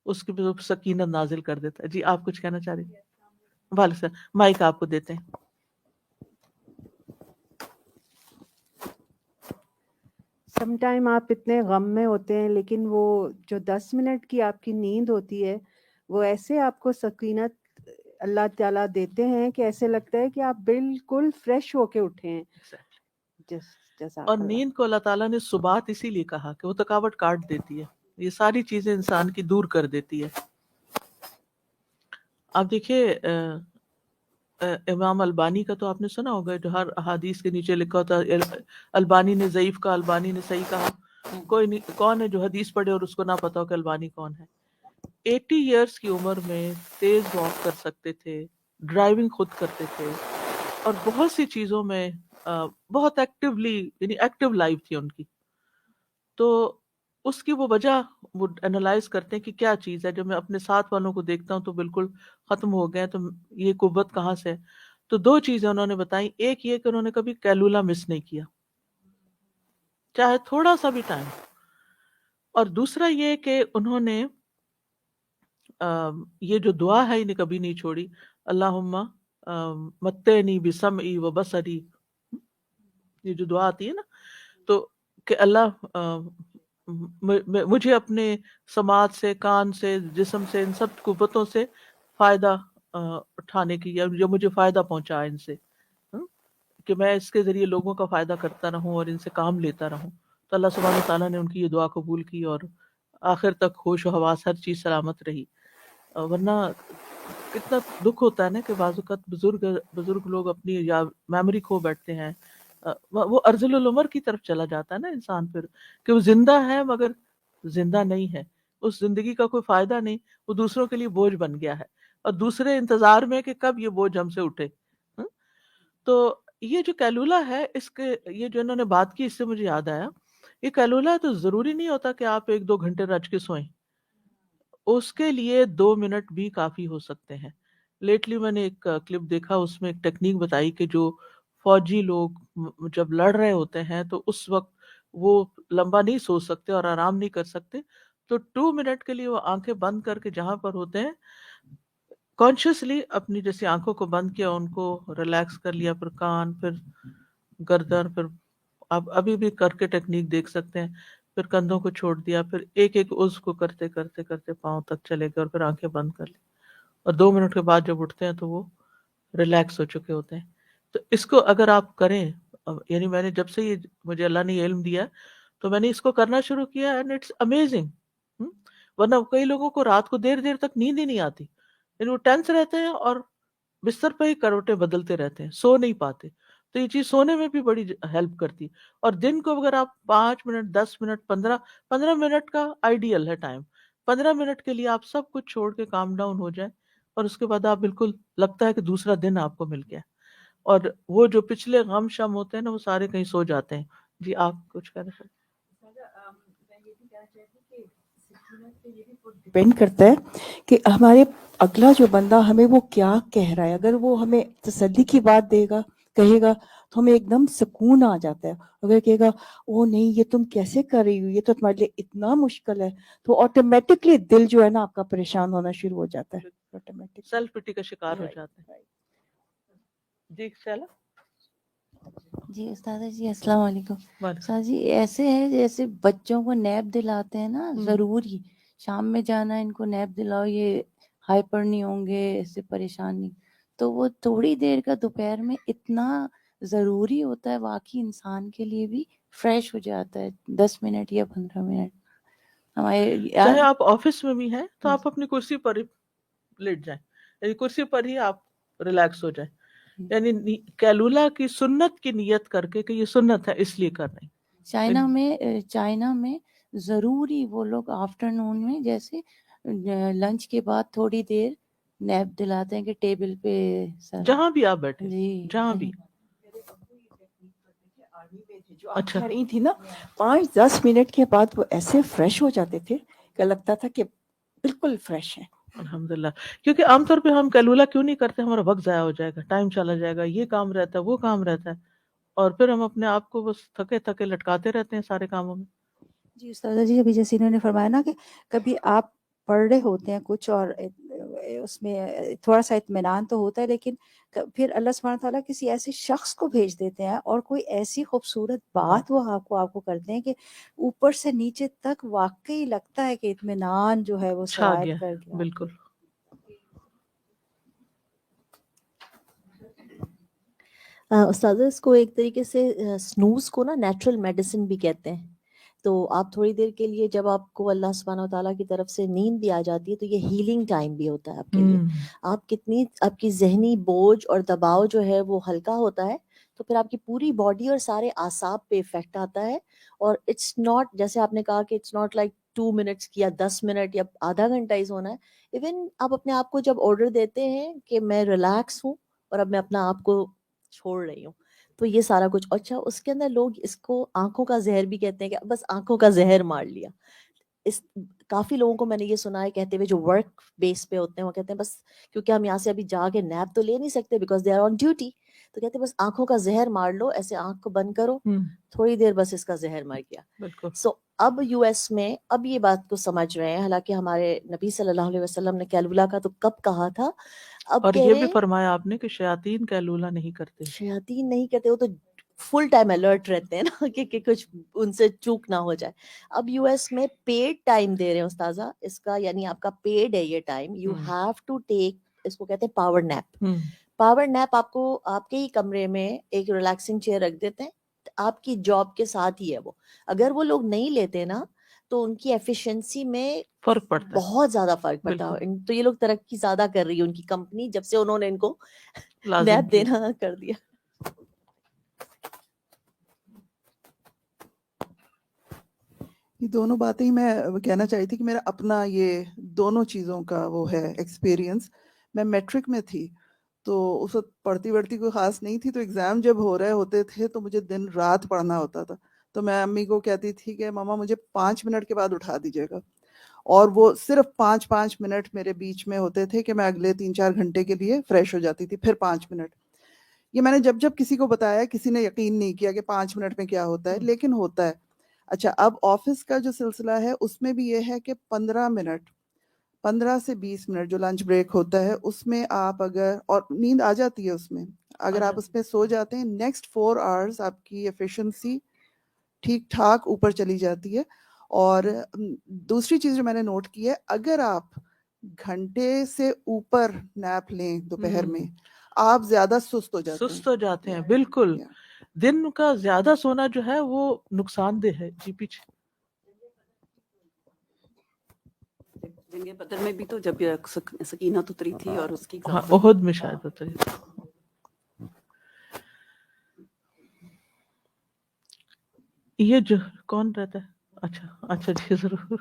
اس کی سکینت نازل کر دیتا ہے. جی آپ کچھ کہنا چاہ رہی ہیں؟ وعلیکم السلام، مائک آپ کو دیتے ہیں. سم ٹائم آپ اتنے غم میں ہوتے ہیں، لیکن وہ جو 10 منٹ کی آپ کی نیند ہوتی ہے، وہ ایسے آپ کو سکینت اللہ تعالیٰ دیتے ہیں کہ ایسے لگتا ہے کہ آپ بالکل فریش ہو کے اٹھے ہیں. اور نیند کو اللہ تعالیٰ نے سبات اسی لیے کہا کہ وہ تھکاوٹ کاٹ دیتی ہے، یہ ساری چیزیں انسان کی دور کر دیتی ہے. آپ دیکھیے امام البانی کا تو آپ نے سنا ہوگا، جو ہر احادیث کے نیچے لکھا ہوتا ہے البانی نے ضعیف کہا، البانی نے صحیح کہا. کوئی نہیں، کون ہے جو حدیث پڑھے اور اس کو نہ پتا ہو کہ البانی کون ہے. 80 ایئرس کی عمر میں تیز واک کر سکتے تھے، ڈرائیونگ خود کرتے تھے، اور بہت سی چیزوں میں بہت ایکٹیولی، یعنی ایکٹیو لائف تھی ان کی. تو اس کی وہ وجہ وہ انالائز کرتے ہیں کہ کیا چیز ہے. جب میں اپنے ساتھ والوں کو دیکھتا ہوں تو بالکل ختم ہو گئے، تو یہ قوت کہاں سے ہے؟ تو 2 چیزیں انہوں نے بتائی. ایک یہ کہ انہوں نے کبھی کیلولا مس نہیں کیا، چاہے تھوڑا سا بھی ٹائم. اور دوسرا یہ کہ انہوں نے یہ جو دعا ہے انہیں کبھی نہیں چھوڑی، اللہم متعنی بسمعی و بصری. یہ جو دعا آتی ہے نا، تو کہ اللہ مجھے اپنے سماعت سے، کان سے، جسم سے، ان سب قوتوں سے فائدہ اٹھانے کی، یا جو مجھے فائدہ پہنچا ان سے، کہ میں اس کے ذریعے لوگوں کا فائدہ کرتا رہوں اور ان سے کام لیتا رہوں. تو اللہ سبحانہ وتعالیٰ نے ان کی یہ دعا قبول کی اور آخر تک ہوش و حواس ہر چیز سلامت رہی. ورنہ کتنا دکھ ہوتا ہے نا کہ بعض اوقات بزرگ لوگ اپنی یا میموری کھو بیٹھتے ہیں. وہ ارذل العمر کی طرف چلا جاتا ہے نا انسان، پھر کہ وہ زندہ ہے مگر زندہ نہیں ہے، اس زندگی کا کوئی فائدہ نہیں، وہ دوسروں کے لیے بوجھ بن گیا ہے، اور دوسرے انتظار میں کہ کب یہ بوجھ ہم سے اٹھے. تو یہ جو کیلولا ہے، اس کے یہ جو انہوں نے بات کی، اس سے مجھے یاد آیا، یہ کیلولا تو ضروری نہیں ہوتا کہ آپ 1-2 گھنٹے رج کے سوئیں، اس کے لیے 2 منٹ بھی کافی ہو سکتے ہیں. لیٹلی میں نے ایک کلپ دیکھا، اس میں ایک ٹیکنیک بتائی کہ جو فوجی لوگ جب لڑ رہے ہوتے ہیں تو اس وقت وہ لمبا نہیں سو سکتے اور آرام نہیں کر سکتے، تو 2 منٹ کے لیے وہ آنکھیں بند کر کے جہاں پر ہوتے ہیں کانشیسلی اپنی جیسے آنکھوں کو بند کیا، ان کو ریلیکس کر لیا، پھر کان، پھر گردن، پھر آپ ابھی بھی کر کے ٹیکنیک دیکھ سکتے ہیں، پھر کندھوں کو چھوڑ دیا، پھر ایک ایک عضو کو کرتے کرتے کرتے پاؤں تک چلے گئے، اور پھر آنکھیں بند کر لی، اور 2 منٹ کے بعد جب اٹھتے ہیں تو وہ ریلیکس ہو چکے ہوتے ہیں. تو اس کو اگر آپ کریں، یعنی میں نے جب سے یہ مجھے اللہ نے یہ علم دیا تو میں نے اس کو کرنا شروع کیا، اینڈ اٹس امیزنگ. ورنہ کئی لوگوں کو رات کو دیر دیر تک نیند ہی نہیں آتی، یعنی وہ ٹینس رہتے ہیں اور بستر پہ ہی کروٹیں بدلتے رہتے ہیں، سو نہیں پاتے. تو یہ چیز سونے میں بھی بڑی ہیلپ کرتی. اور دن کو اگر آپ 5 منٹ، 10 منٹ، 15 منٹ کا آئیڈیل ہے ٹائم، 15 منٹ کے لیے آپ سب کچھ چھوڑ کے کام ڈاؤن ہو جائیں، اور اس کے بعد آپ بالکل لگتا ہے کہ دوسرا دن آپ کو مل گیا، اور وہ جو پچھلے غم شم ہوتے ہیں نا وہ سارے کہیں سو جاتے ہیں. جی آپ کچھ کہہ رہے تھے؟ ڈپینڈ کرتا ہے کہ ہمارے اگلا جو بندہ ہمیں وہ کیا کہہ رہا ہے. اگر وہ ہمیں تسلی کی بات دے گا، کہے گا، تو ہمیں ایک دم سکون آ جاتا ہے. اگر کہے گا او نہیں یہ تم کیسے کر رہی ہو، یہ تو تمہارے لیے اتنا مشکل ہے، تو آٹومیٹکلی دل جو ہے نا آپ کا پریشان ہونا شروع ہو جاتا ہے، آٹومیٹکلی سیلف پٹی کا شکار ہو جاتے ہیں. جی شیلا. جی استاذہ جی السلام علیکم. وعلیکم. استاذ جی ایسے ہے جیسے بچوں کو نیب دلاتے ہیں نا، ضروری شام میں جانا ان کو نیب دلاؤ، یہ ہائپر نہیں ہوں گے، ایسے پریشان نہیں، تو وہ تھوڑی دیر کا دوپہر میں اتنا ضروری ہوتا ہے، واقعی انسان کے لیے بھی فریش ہو جاتا ہے 10 منٹ یا 15 منٹ. ہمارے چاہے آپ آفس میں بھی ہیں تو آپ اپنی کرسی پر ہی لیٹ جائیں، یعنی کرسی پر ہی آپ ریلیکس ہو جائیں، یعنی کیلولا کی سنت کی نیت کر کے کہ یہ سنت ہے اس لیے کر رہے ہیں. چائنا میں ضروری وہ لوگ آفٹر نون میں جیسے لنچ کے بعد تھوڑی دیر نیپ دلاتے ہیں کہ ٹیبل پہ جہاں بھی آپ بیٹھے، جی جہاں بھی. اچھا رہی تھی نا، 5-10 منٹ کے بعد وہ ایسے فریش ہو جاتے تھے کہ لگتا تھا کہ بالکل فریش ہے. الحمدللہ. کیونکہ عام طور پہ ہم کیلولا کیوں نہیں کرتے، ہمارا وقت ضائع ہو جائے گا، ٹائم چلا جائے گا، یہ کام رہتا ہے، وہ کام رہتا ہے، اور پھر ہم اپنے آپ کو بس تھکے تھکے لٹکاتے رہتے ہیں سارے کاموں میں. جی استاذہ جی، ابھی جیسے انہوں نے فرمایا نا کہ کبھی آپ پڑھ رہے ہوتے ہیں کچھ اور اس میں تھوڑا سا اطمینان تو ہوتا ہے، لیکن پھر اللہ سبحانہ تعالیٰ کسی ایسے شخص کو بھیج دیتے ہیں اور کوئی ایسی خوبصورت بات وہ آپ کو کرتے ہیں کہ اوپر سے نیچے تک واقعی لگتا ہے کہ اطمینان جو ہے وہ چھا سرایت گیا. کر گیا. بالکل. استاذہ اس کو ایک طریقے سے سنوز کو نا نیچرل میڈیسن بھی کہتے ہیں. تو آپ تھوڑی دیر کے لیے جب آپ کو اللہ سبحانہ و تعالیٰ کی طرف سے نیند بھی آ جاتی ہے تو یہ ہیلنگ ٹائم بھی ہوتا ہے آپ کے لیے. آپ کی ذہنی بوجھ اور دباؤ جو ہے وہ ہلکا ہوتا ہے، تو پھر آپ کی پوری باڈی اور سارے اعصاب پہ افیکٹ آتا ہے. اور اٹس ناٹ، جیسے آپ نے کہا کہ اٹس ناٹ لائک 2 منٹس یا 10 منٹ یا آدھا گھنٹہ ہی سونا ہے. ایون آپ اپنے آپ کو جب آرڈر دیتے ہیں کہ میں ریلیکس ہوں اور اب میں اپنا آپ کو چھوڑ رہی ہوں، تو یہ سارا کچھ. اچھا، اس کے اندر لوگ اس کو آنکھوں کا زہر بھی کہتے ہیں کہ بس آنکھوں کا زہر مار لیا. اس کافی لوگوں کو میں نے یہ سنا ہے کہتے ہوئے جو ورک بیس پہ ہوتے ہیں، وہ کہتے ہیں بس کیونکہ ہم یہاں سے ابھی جا کے نیپ تو لے نہیں سکتے because they are on duty, تو کہتے ہیں بس آنکھوں کا زہر مار لو، ایسے آنکھ کو بند کرو تھوڑی دیر، بس اس کا زہر مر گیا. بالکل. سو اب یو ایس میں اب یہ بات کو سمجھ رہے ہیں، حالانکہ ہمارے نبی صلی اللہ علیہ وسلم نے کیلولا کا تو کب کہا تھا، اب اور کہہ یہ رہے بھی ہیں فرمایا آپ نے کہ شیاطین کیلولا نہیں کرتے. شیاطین نہیں کرتے، وہ تو فل ٹائم الرٹ رہتے ہیں نا کہ کچھ ان سے چوک نہ ہو جائے. اب یو ایس میں پیڈ ٹائم دے رہے ہیں استاذہ اس کا، یعنی آپ کا پیڈ ہے یہ time, you have to take, اس کو کہتے ہیں پاور نیپ. پاور نیپ آپ کو آپ کے ہی کمرے میں ایک ریلیکسنگ چیئر رکھ دیتے ہیں، آپ کی جاب کے ساتھ ہی ہے وہ. اگر وہ لوگ نہیں لیتے نا تو ان کی ایفیشنسی میں فرق پڑتا ہے. بہت زیادہ فرق پڑتا ہے. تو یہ لوگ ترقی زیادہ کر رہی ہے ان کی کمپنی جب سے انہوں نے ان کو لازم نیپ دینا کر دیا. یہ دونوں باتیں ہی میں کہنا چاہی تھی کہ میرا اپنا یہ دونوں چیزوں کا وہ ہے ایکسپیرینس. میں میٹرک میں تھی تو اس وقت پڑھتی کوئی خاص نہیں تھی، تو ایگزام جب ہو رہے ہوتے تھے تو مجھے دن رات پڑھنا ہوتا تھا. تو میں امی کو کہتی تھی کہ ماما مجھے 5 منٹ کے بعد اٹھا دیجیے گا، اور وہ صرف 5 منٹ میرے بیچ میں ہوتے تھے کہ میں اگلے 3-4 گھنٹے کے لیے فریش ہو جاتی تھی، پھر 5 منٹ. یہ میں نے جب کسی کو بتایا کسی نے یقین نہیں کیا کہ 5 منٹ میں کیا ہوتا ہے، لیکن ہوتا ہے. اچھا، اب آفس کا جو سلسلہ ہے اس میں بھی یہ ہے کہ 15 سے 20 منٹ جو لنچ بریک ہوتا ہے اس میں آپ اگر، اور نیند آ جاتی ہے اس میں، اگر آپ اس میں سو جاتے ہیں نیکسٹ 4 آورز آپ کی ایفیشنسی ٹھیک ٹھاک اوپر چلی جاتی ہے. اور دوسری چیز جو میں نے نوٹ کی ہے، اگر آپ گھنٹے سے اوپر نیپ لیں دوپہر میں آپ زیادہ سست ہو جاتے ہیں. بالکل. دن کا زیادہ سونا جو ہے وہ نقصان دہ ہے. جی پیچھے. جنگ بدر میں بھی تو جب سکینت اتری تھی اور اس کی احد میں شاید اتری تھی. یہ جو کون رہتا ہے؟ اچھا جی ضرور.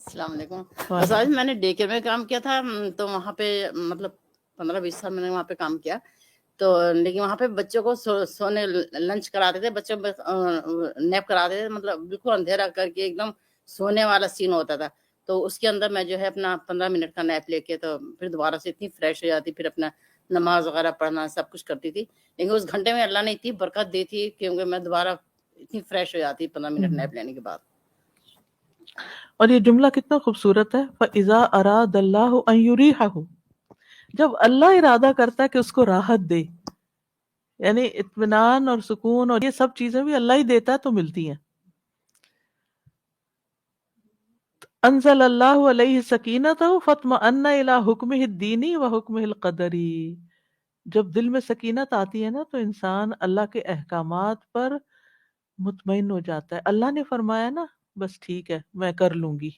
السلام علیکم. بس آج میں نے ڈے کیئر میں کام کیا تھا، تو وہاں پہ مطلب 15-20 سال میں نے وہاں پہ کام کیا. تو لیکن وہاں پہ بچوں کو سونے لنچ کراتے تھے، بچوں نیپ کراتے تھے، مطلب بالکل اندھیرا کر کے ایک دم سونے والا سین ہوتا تھا. تو اس کے اندر میں جو ہے اپنا 15 منٹ کا نیپ لے کے تو پھر دوبارہ سے اتنی فریش ہو جاتی، پھر اپنا نماز وغیرہ پڑھنا سب کچھ کرتی تھی. لیکن اس گھنٹے میں اللہ نے اتنی برکت دی تھی کیونکہ میں دوبارہ اتنی فریش ہو جاتی 15 منٹ نیپ لینے کے بعد. اور یہ جملہ کتنا خوبصورت ہے، فَإِذَا أَرَادَ اللَّهُ أَن يُرِيحَهُ، جب اللہ ارادہ کرتا ہے کہ اس کو راحت دے، یعنی اطمینان اور سکون اور یہ سب چیزیں بھی اللہ ہی دیتا ہے تو ملتی ہیں. انزل اللہ علیہ سکینتہ فاطمئن الی حکمہ الدینی و حکمہ القدری. جب دل میں سکینت آتی ہے نا تو انسان اللہ کے احکامات پر مطمئن ہو جاتا ہے. اللہ نے فرمایا نا بس ٹھیک ہے میں کر لوں گی،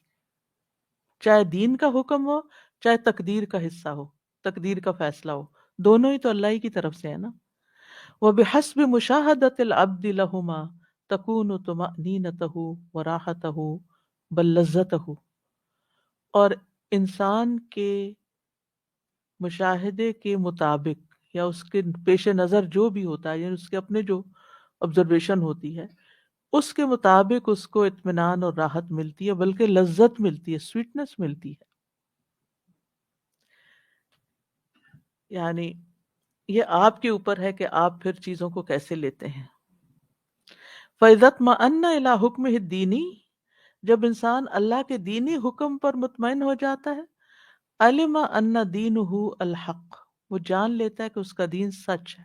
چاہے دین کا حکم ہو چاہے تقدیر کا حصہ ہو، تقدیر کا فیصلہ ہو، دونوں ہی تو اللہ ہی کی طرف سے ہے نا. وَبِحَسْبِ مُشَاهَدَةِ الْعَبْدِ لَهُمَا تَكُونُ طُمَأْنِينَتُهُ وَرَاحَتُهُ بَل لَذَّتُهُ. اور انسان کے مشاہدے کے مطابق یا اس کے پیش نظر جو بھی ہوتا ہے، یعنی اس کے اپنے جو آبزرویشن ہوتی ہے اس کے مطابق اس کو اطمینان اور راحت ملتی ہے، بلکہ لذت ملتی ہے، سویٹنس ملتی ہے. یعنی یہ آپ کے اوپر ہے کہ آپ پھر چیزوں کو کیسے لیتے ہیں. فَإِذَا اطْمَأَنَّ إِلَىٰ حُكْمِهِ الدِّينِ، جب انسان اللہ کے دینی حکم پر مطمئن ہو جاتا ہے، عَلِمَ أَنَّ دِينُهُ الْحَقُّ، وہ جان لیتا ہے کہ اس کا دین سچ ہے.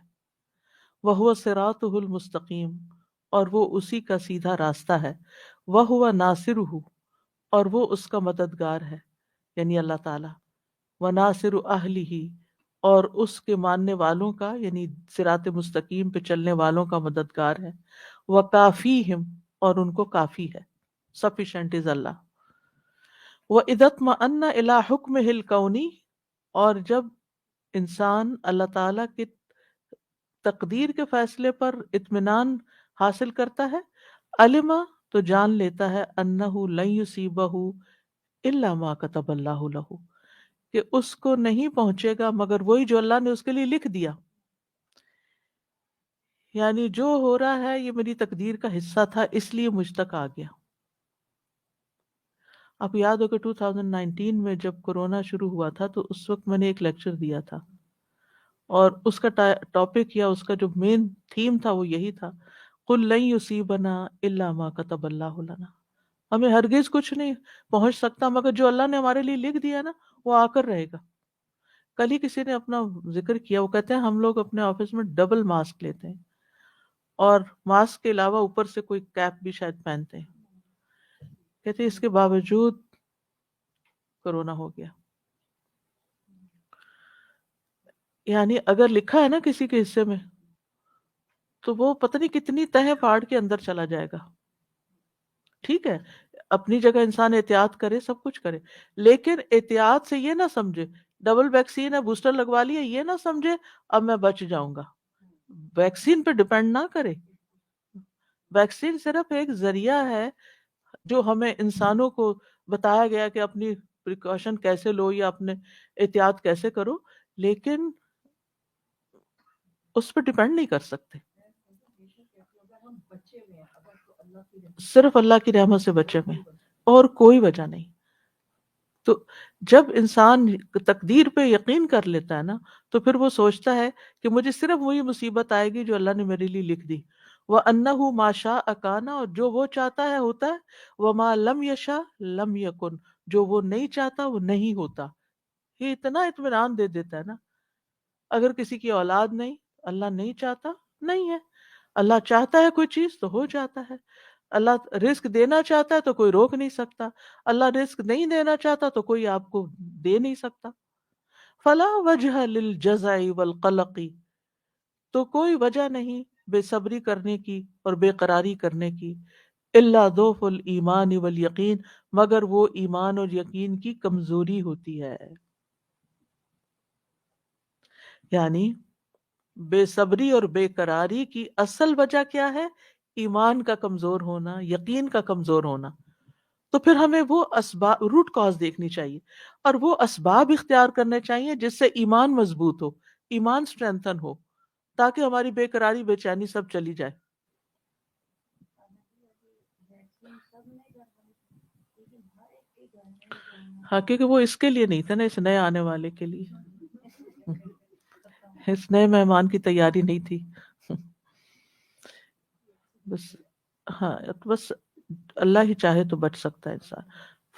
وَهُوَ صِرَاطُهُ الْمُسْتَقِيمُ، اور وہ اسی کا سیدھا راستہ ہے. وَهُوَ نَاصِرُهُ، اور وہ اس کا مددگار ہے یعنی اللہ تعالی. وَنَاصِرُ أَهْلِهِ، اور اس کے ماننے والوں کا یعنی صراط مستقیم پہ چلنے والوں کا مددگار ہے. وَكَافِيهِمْ، اور ان کو کافی ہے. Sufficient is Allah. وَإِذَا اطْمَأَنَّ إِلَىٰ حُكْمِهِ الْكَوْنِي، اور جب انسان اللہ تعالیٰ کی تقدیر کے فیصلے پر اطمینان حاصل کرتا ہے، علم، تو جان لیتا ہے، انہ لن یصیبہ الا ما کتب اللہ لہ، کہ اس کو نہیں پہنچے گا مگر وہی جو اللہ نے اس کے لیے لکھ دیا. یعنی جو ہو رہا ہے یہ میری تقدیر کا حصہ تھا، اس لیے مجھ تک آ گیا. آپ یاد ہو کہ 2019 میں جب کورونا شروع ہوا تھا تو اس وقت میں نے ایک لیکچر دیا تھا، اور اس کا ٹاپک یا اس کا جو مین تھیم تھا وہ یہی تھا، قُلْ لَن يُصِيبَنَا إِلَّا مَا كَتَبَ اللَّهُ لَنَا. ہمیں ہرگز کچھ نہیں پہنچ سکتا مگر جو اللہ نے ہمارے لیے لکھ دیا نا وہ آ کر رہے گا. کل ہی کسی نے اپنا ذکر کیا، وہ کہتے ہیں ہم لوگ اپنے آفس میں ڈبل ماسک لیتے ہیں، اور ماسک کے علاوہ اوپر سے کوئی کیپ بھی شاید پہنتے ہیں. کہتے ہیں اس کے باوجود کورونا ہو گیا. یعنی اگر لکھا ہے نا کسی کے حصے میں تو وہ پتہ نہیں کتنی تہیں پھاڑ کے اندر چلا جائے گا. ٹھیک ہے، اپنی جگہ انسان احتیاط کرے، سب کچھ کرے، لیکن احتیاط سے یہ نہ سمجھے ڈبل ویکسین ہے، بوسٹر لگوا لیا، یہ نہ سمجھے اب میں بچ جاؤں گا. ویکسین پہ ڈپینڈ نہ کرے. ویکسین صرف ایک ذریعہ ہے جو ہمیں انسانوں کو بتایا گیا کہ اپنی پریکاشن کیسے لو یا اپنے احتیاط کیسے کرو، لیکن اس پہ ڈپینڈ نہیں کر سکتے. صرف اللہ کی رحمت سے بچے میں، اور کوئی وجہ نہیں. تو جب انسان تقدیر پہ یقین کر لیتا ہے نا تو پھر وہ سوچتا ہے کہ مجھے صرف وہی مصیبت آئے گی جو اللہ نے میرے لیے لکھ دی. وَأَنَّهُ مَا شَاءَ كَانَ، اور جو وہ چاہتا ہے ہوتا ہے. وَمَا لَمْ يَشَاء لَمْ يَكُنْ، جو وہ نہیں چاہتا وہ نہیں ہوتا. یہ اتنا اطمینان دے دیتا ہے نا. اگر کسی کی اولاد نہیں، اللہ نہیں چاہتا نہیں ہے، اللہ چاہتا ہے کوئی چیز تو ہو جاتا ہے. اللہ رزق دینا چاہتا ہے تو کوئی روک نہیں سکتا، اللہ رزق نہیں دینا چاہتا تو کوئی آپ کو دے نہیں سکتا. فلا وجہ للجزع والقلق، تو کوئی وجہ نہیں بے صبری کرنے کی اور بے قراری کرنے کی. الا ضعف الایمان والیقین، مگر وہ ایمان اور یقین کی کمزوری ہوتی ہے. یعنی بے صبری اور بے قراری کی اصل وجہ کیا ہے؟ ایمان کا کمزور ہونا، یقین کا کمزور ہونا. تو پھر ہمیں وہ اسباب، روٹ کاز دیکھنی چاہیے اور وہ اسباب اختیار کرنے چاہیے جس سے ایمان مضبوط ہو، ایمان اسٹرینتھن ہو، تاکہ ہماری بے قراری بے چینی سب چلی جائے. ہاں، کیونکہ وہ اس کے لیے نہیں تھا نا، اس نئے آنے والے کے لیے، اس نئے مہمان کی تیاری نہیں تھی. بس ہاں، بس اللہ ہی چاہے تو بچ سکتا ہے انسان.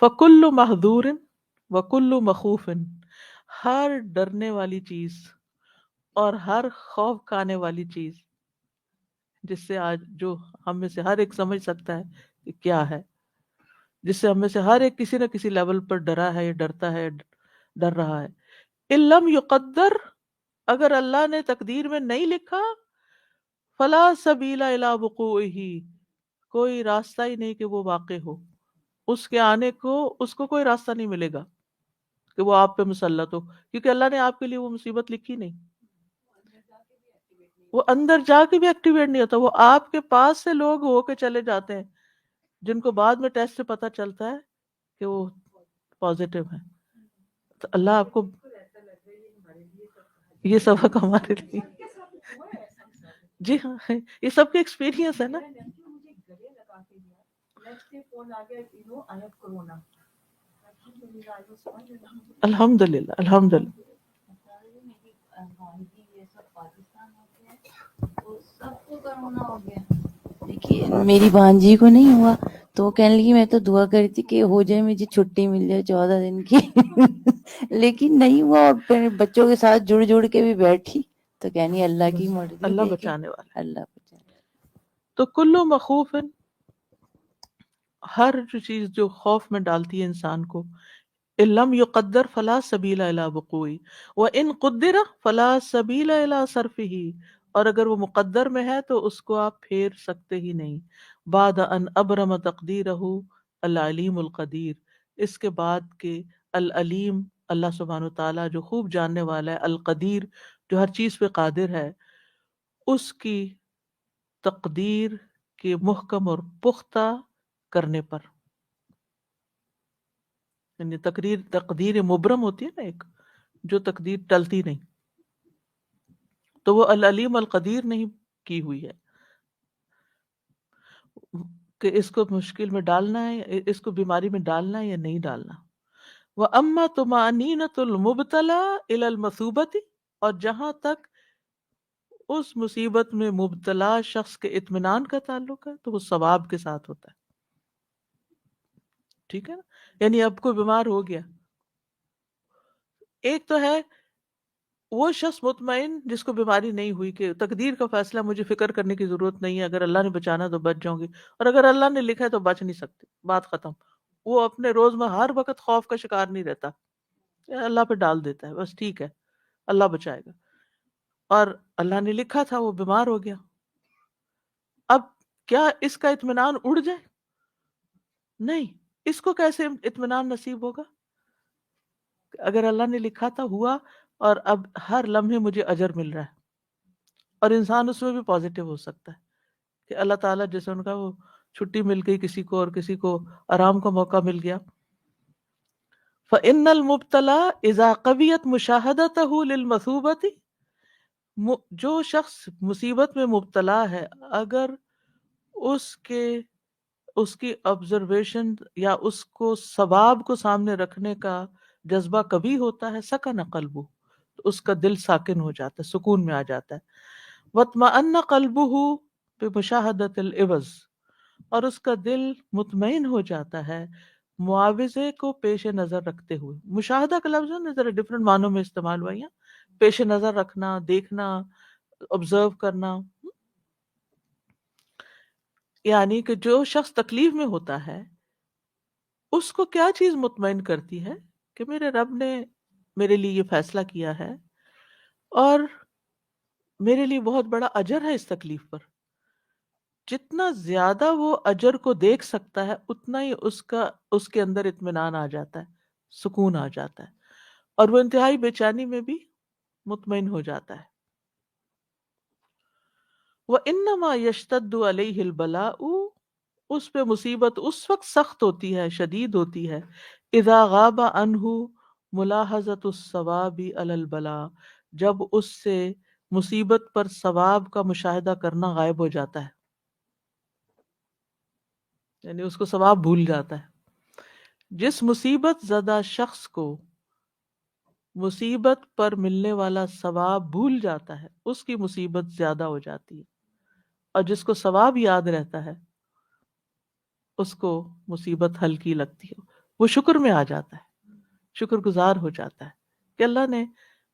فَكُلُّ مَحْذُورٍ وَكُلُّ مَخُوفٍ، ہر ڈرنے والی چیز اور ہر خوف کھانے والی چیز، جس سے آج جو ہم میں سے ہر ایک سمجھ سکتا ہے کہ کیا ہے، جس سے ہم میں سے ہر ایک کسی نہ کسی لیول پر ڈرا ہے، ڈرتا ہے، ڈر رہا ہے. اِن لَمْ يُقَدَّرْ، اگر اللہ نے تقدیر میں نہیں لکھا، فلا سبیل الی وقوعہ، کوئی راستہ ہی نہیں کہ وہ واقع ہو. اس کے آنے کو اس کو کوئی راستہ نہیں ملے گا کہ وہ آپ پہ مسلط ہو، کیونکہ اللہ نے آپ کے لیے وہ مصیبت لکھی نہیں. وہ اندر جا کے بھی ایکٹیویٹ نہیں ہوتا. وہ آپ کے پاس سے لوگ ہو کے چلے جاتے ہیں جن کو بعد میں ٹیسٹ سے پتہ چلتا ہے کہ وہ پازیٹیو ہیں. تو اللہ آپ کو یہ سبق ہمارے لیے، جی ہاں، یہ سب کے ایکسپیرینس ہے نا. الحمدللہ الحمدللہ. دیکھیے میری بھانجی کو نہیں ہوا تو وہ کہنے لگی میں تو دعا کری تھی کہ ہو جائے، مجھے چھٹی مل جائے 14 دن کی لیکن نہیں ہوا، اور پھر بچوں کے ساتھ جڑ جڑ کے بھی بیٹھی تو کہنی اللہ کی مرضی، اللہ دیکھیں بچانے والا. اللہ بچانے. تو کلو مخوف، ہر جو چیز جو خوف میں ڈالتی ہے انسان کو. لم یقدر فلا سبیل الی وقوعہ وان قدر فلا سبیل الی صرفہ، اور اگر وہ مقدر میں ہے تو اس کو آپ پھیر سکتے ہی نہیں. بعد ان ابرم تقدیرہ العلیم القدیر، اس کے بعد کہ العلیم اللہ سبحانہ وتعالیٰ جو خوب جاننے والا ہے، القدیر جو ہر چیز پہ قادر ہے، اس کی تقدیر کے محکم اور پختہ کرنے پر، یعنی تقدیر مبرم ہوتی ہے نا ایک، جو تقدیر ٹلتی نہیں، تو وہ العلیم القدیر نہیں کی ہوئی ہے کہ اس کو مشکل میں ڈالنا ہے، اس کو بیماری میں ڈالنا ہے یا نہیں ڈالنا. وَأَمَّا طُمَأْنِينَةُ الْمُبْتَلَىٰ إِلَى الْمَثُوبَةِ، اور جہاں تک اس مصیبت میں مبتلا شخص کے اطمینان کا تعلق ہے تو وہ ثواب کے ساتھ ہوتا ہے. ٹھیک ہے نا، یعنی اب کوئی بیمار ہو گیا، ایک تو ہے وہ شخص مطمئن جس کو بیماری نہیں ہوئی کہ تقدیر کا فیصلہ، مجھے فکر کرنے کی ضرورت نہیں ہے، اگر اللہ نے بچانا تو بچ جاؤں گی، اور اگر اللہ نے لکھا ہے تو بچ نہیں سکتے، بات ختم. وہ اپنے روز میں ہر وقت خوف کا شکار نہیں رہتا، اللہ پہ ڈال دیتا ہے بس ٹھیک ہے اللہ بچائے گا. اور اللہ نے لکھا تھا، وہ بیمار ہو گیا، اب کیا اس کا اطمینان اڑ جائے؟ نہیں. اس کو کیسے اطمینان نصیب ہوگا؟ اگر اللہ نے لکھا تھا ہوا، اور اب ہر لمحے مجھے اجر مل رہا ہے، اور انسان اس میں بھی پازیٹیو ہو سکتا ہے کہ اللہ تعالیٰ جیسے ان کا وہ چھٹی مل گئی کسی کو، اور کسی کو آرام کا موقع مل گیا. فَإِنَّ الْمُبْتَلَىٰ إِذَا قَوِيَتْ مُشَاهَدَتَهُ لِلْمَثُوبَةِ، جو شخص مصیبت میں مبتلا ہے، اگر اس کی آبزرویشن یا اس کو ثواب کو سامنے رکھنے کا جذبہ کبھی ہوتا ہے، سکن قلبہ، تو اس کا دل ساکن ہو جاتا ہے، سکون میں آ جاتا ہے. وَاطْمَأَنَّ قَلْبُهُ بِمُشَاهَدَةِ الْعِوَضِ، اور اس کا دل مطمئن ہو جاتا ہے معاوضے کو پیش نظر رکھتے ہوئے. مشاہدہ کا لفظ ہے ذرا ڈفرینٹ معنوں میں استعمال ہوا ہے، پیش نظر رکھنا، دیکھنا، آبزرو کرنا. یعنی کہ جو شخص تکلیف میں ہوتا ہے اس کو کیا چیز مطمئن کرتی ہے کہ میرے رب نے میرے لیے یہ فیصلہ کیا ہے، اور میرے لیے بہت بڑا اجر ہے اس تکلیف پر. جتنا زیادہ وہ اجر کو دیکھ سکتا ہے اتنا ہی اس کے اندر اطمینان آ جاتا ہے، سکون آ جاتا ہے، اور وہ انتہائی بے چینی میں بھی مطمئن ہو جاتا ہے. وَإِنَّمَا يَشْتَدُّ عَلَيْهِ الْبَلَاءُ، اس پہ مصیبت اس وقت سخت ہوتی ہے، شدید ہوتی ہے، اِذَا غَابَ عَنْهُ مُلَاحَظَةُ الثَّوَابِ عَلَى الْبَلَاءِ، جب اس سے مصیبت پر ثواب کا مشاہدہ کرنا غائب ہو جاتا ہے، یعنی اس کو ثواب بھول جاتا ہے. جس مصیبت زدہ شخص کو مصیبت پر ملنے والا ثواب بھول جاتا ہے اس کی مصیبت زیادہ ہو جاتی ہے، اور جس کو ثواب یاد رہتا ہے اس کو مصیبت ہلکی لگتی ہے، وہ شکر میں آ جاتا ہے، شکر گزار ہو جاتا ہے کہ اللہ نے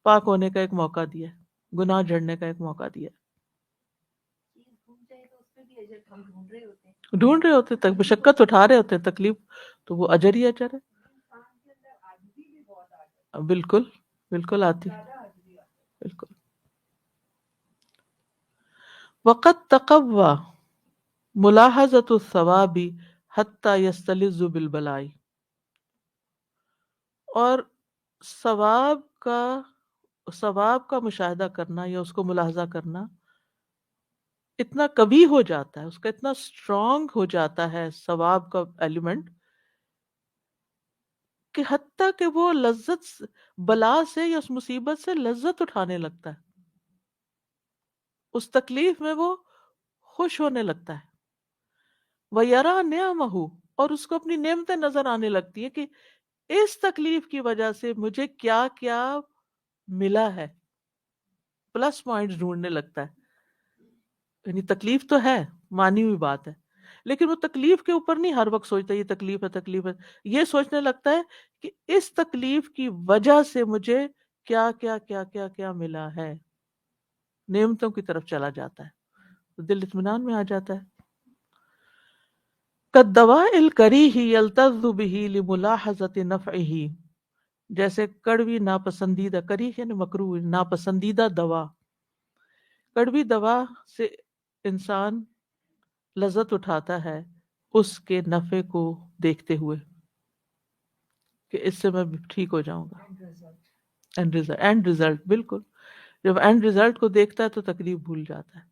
پاک ہونے کا ایک موقع دیا ہے، گناہ جھڑنے کا ایک موقع دیا ہے. ڈھونڈ رہے ہوتے تک مشقت اٹھا رہے ہوتے تکلیف، تو وہ اجر ہی اجر ہے. بالکل بالکل آتی، بالکل. وقد تقوى ملاحظۃ الثواب حتی یستلذ بالبلاء، اور ثواب کا مشاہدہ کرنا یا اس کو ملاحظہ کرنا اتنا کبھی ہو جاتا ہے، اس کا اتنا اسٹرانگ ہو جاتا ہے ثواب کا ایلیمنٹ، کہ حتیٰ کہ وہ لذت بلا سے یا اس مصیبت سے لذت اٹھانے لگتا ہے، اس تکلیف میں وہ خوش ہونے لگتا ہے. وَيَرَى نِعَمَهُ، اور اس کو اپنی نعمتیں نظر آنے لگتی ہے کہ اس تکلیف کی وجہ سے مجھے کیا کیا ملا ہے، پلس پوائنٹس ڈھونڈنے لگتا ہے. یعنی تکلیف تو ہے، مانی ہوئی بات ہے، لیکن وہ تکلیف کے اوپر نہیں ہر وقت سوچتا یہ تکلیف ہے تکلیف ہے، یہ سوچنے لگتا ہے کہ اس تکلیف کی وجہ سے مجھے کیا کیا کیا کیا کیا ملا ہے، نعمتوں کی طرف چلا جاتا ہے، تو دل اطمینان میں آ جاتا ہے. كالدواء الكريه يلتذ به لملاحظة نفعه، جیسے کڑوی ناپسندیدہ، کریہ یعنی مکروہ، ناپسندیدہ دوا کڑوی دوا سے انسان لذت اٹھاتا ہے اس کے نفع کو دیکھتے ہوئے کہ اس سے میں ٹھیک ہو جاؤں گا. اینڈ ریزلٹ، بالکل. جب اینڈ ریزلٹ کو دیکھتا ہے تو تکلیف بھول جاتا ہے.